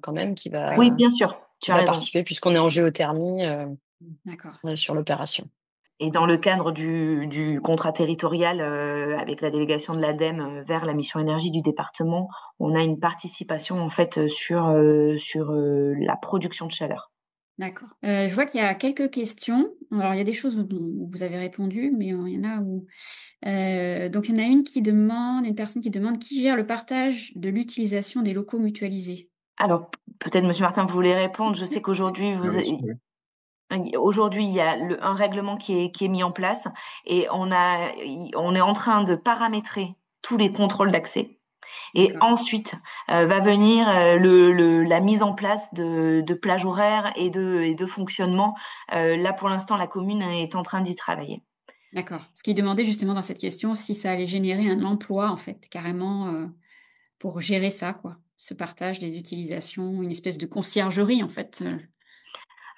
quand même, qui va, oui, bien sûr, tu as raison. Participer puisqu'on est en géothermie D'accord. Sur l'opération. Et dans le cadre du contrat territorial avec la délégation de l'ADEME vers la mission énergie du département, on a une participation en fait sur la production de chaleur. D'accord. Je vois qu'il y a quelques questions. Alors, il y a des choses où vous avez répondu, mais il y en a où... donc, il y en a une personne qui demande qui gère le partage de l'utilisation des locaux mutualisés. Alors, peut-être, Monsieur Martin, vous voulez répondre. Je sais qu'aujourd'hui, Aujourd'hui, il y a un règlement qui est mis en place et on est en train de paramétrer tous les contrôles d'accès. Et D'accord. ensuite va venir la mise en place de plages horaires et de fonctionnement. Là, pour l'instant, la commune est en train d'y travailler. D'accord. Ce qui demandait justement dans cette question, si ça allait générer un emploi, en fait, carrément, pour gérer ça, quoi. Ce partage des utilisations, une espèce de conciergerie, en fait.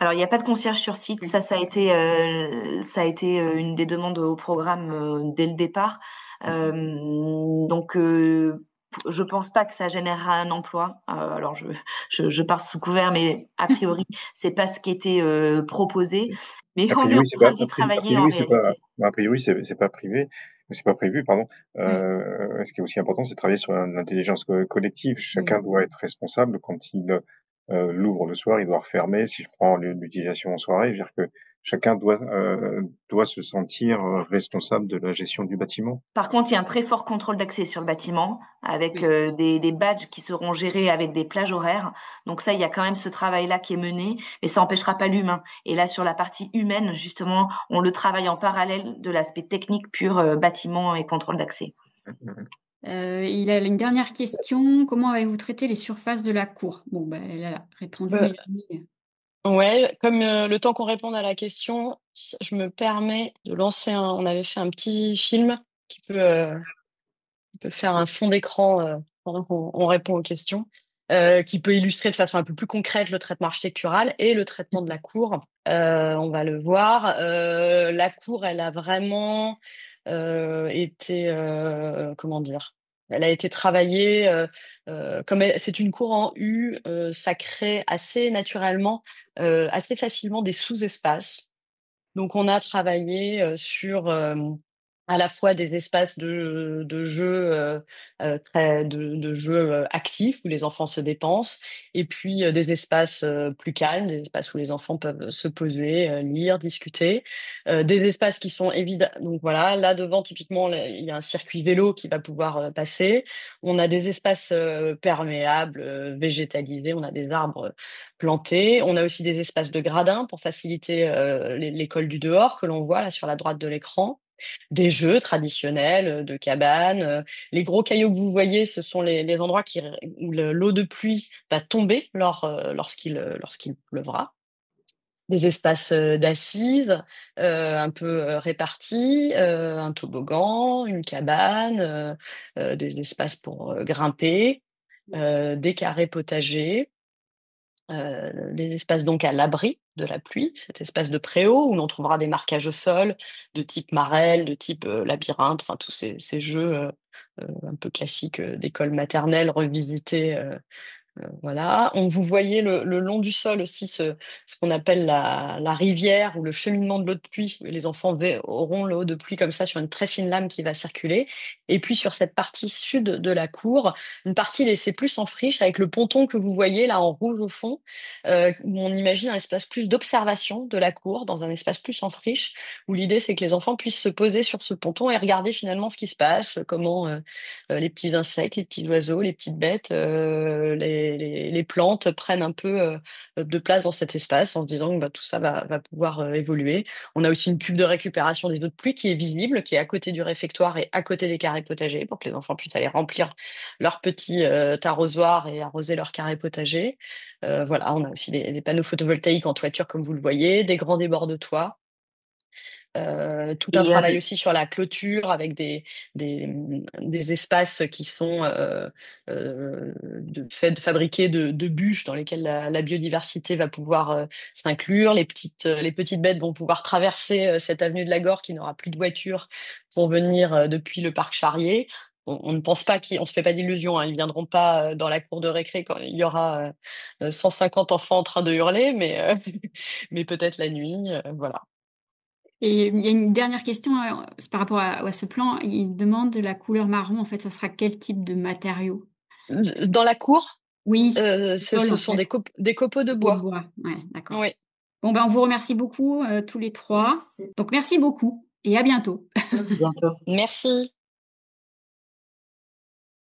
Alors, il n'y a pas de concierge sur site. Ça a été une des demandes au programme dès le départ. Donc, je pense pas que ça générera un emploi. Alors, je pars sous couvert, mais a priori, c'est pas ce qui était proposé. Mais A on est en priori, c'est pas train d'y a travailler en priori, c'est pas réalité. a priori, c'est pas privé, c'est pas prévu, pardon. Ouais. Ce qui est aussi important, c'est de travailler sur l'intelligence collective. Mmh. Chacun doit être responsable quand il l'ouvre le soir, il doit refermer. Si je prends l'utilisation en soirée, je veux dire que chacun doit se sentir responsable de la gestion du bâtiment. Par contre, il y a un très fort contrôle d'accès sur le bâtiment avec Oui. des badges qui seront gérés avec des plages horaires. Donc ça, il y a quand même ce travail-là qui est mené, mais ça n'empêchera pas l'humain. Et là, sur la partie humaine, justement, on le travaille en parallèle de l'aspect technique pur, bâtiment et contrôle d'accès. Il a une dernière question. Comment avez-vous traité les surfaces de la cour? Bon, ben, elle a répondu, Euh, Mélanie. Ouais, comme le temps qu'on réponde à la question, je me permets de lancer on avait fait un petit film qui peut faire un fond d'écran pendant qu'on on répond aux questions, qui peut illustrer de façon un peu plus concrète le traitement architectural et le traitement de la cour. On va le voir. La cour, elle a vraiment été, comment dire? Elle a été travaillée comme c'est une cour en U, ça crée assez naturellement, assez facilement des sous-espaces. Donc, on a travaillé sur à la fois des espaces de jeux de jeux actifs où les enfants se dépensent, et puis des espaces plus calmes, des espaces où les enfants peuvent se poser, lire, discuter, des espaces qui sont évidents. Donc voilà, là devant typiquement il y a un circuit vélo qui va pouvoir passer. On a des espaces perméables, végétalisés, on a des arbres plantés. On a aussi des espaces de gradins pour faciliter l'école du dehors que l'on voit là sur la droite de l'écran. Des jeux traditionnels de cabane. Les gros cailloux que vous voyez, ce sont les endroits où l'eau de pluie va tomber lorsqu'il pleuvra. Des espaces d'assises un peu répartis, un toboggan, une cabane, des espaces pour grimper, des carrés potagers. Des espaces donc à l'abri de la pluie, cet espace de préau où l'on trouvera des marquages au sol de type marelle, de type labyrinthe, enfin tous ces jeux un peu classiques d'école maternelle revisités. Voilà. Vous voyez le long du sol aussi ce qu'on appelle la rivière ou le cheminement de l'eau de pluie. Les enfants auront l'eau de pluie comme ça sur une très fine lame qui va circuler. Et puis sur cette partie sud de la cour, une partie laissée plus en friche avec le ponton que vous voyez là en rouge au fond, où on imagine un espace plus d'observation de la cour, dans un espace plus en friche, où l'idée c'est que les enfants puissent se poser sur ce ponton et regarder finalement ce qui se passe, comment les petits insectes, les petits oiseaux, les petites bêtes, les plantes prennent un peu de place dans cet espace en se disant que bah, tout ça va pouvoir évoluer. On a aussi une cuve de récupération des eaux de pluie qui est visible, qui est à côté du réfectoire et à côté des carrés potagers pour que les enfants puissent aller remplir leur petit arrosoir et arroser leur carré potager. Voilà, on a aussi des panneaux photovoltaïques en toiture comme vous le voyez, des grands débords de toit. Tout un Et travail aussi sur la clôture avec des espaces qui sont fabriqués de bûches dans lesquelles la biodiversité va pouvoir s'inclure. Les petites bêtes vont pouvoir traverser cette avenue de la Gore qui n'aura plus de voiture pour venir depuis le parc Charrier. On ne pense pas on se fait pas d'illusions, hein, ils viendront pas dans la cour de récré quand il y aura 150 enfants en train de hurler, mais mais peut-être la nuit, voilà. Et il y a une dernière question c'est par rapport à ce plan. Il demande de la couleur marron. En fait, ça sera quel type de matériau? Dans la cour, Oui, sol ce en sont fait. des copeaux de Copeaux de bois. bois. Ouais, d'accord. Oui. Bon, ben, on vous remercie beaucoup tous les trois. Donc, merci beaucoup et à bientôt. bientôt. Merci.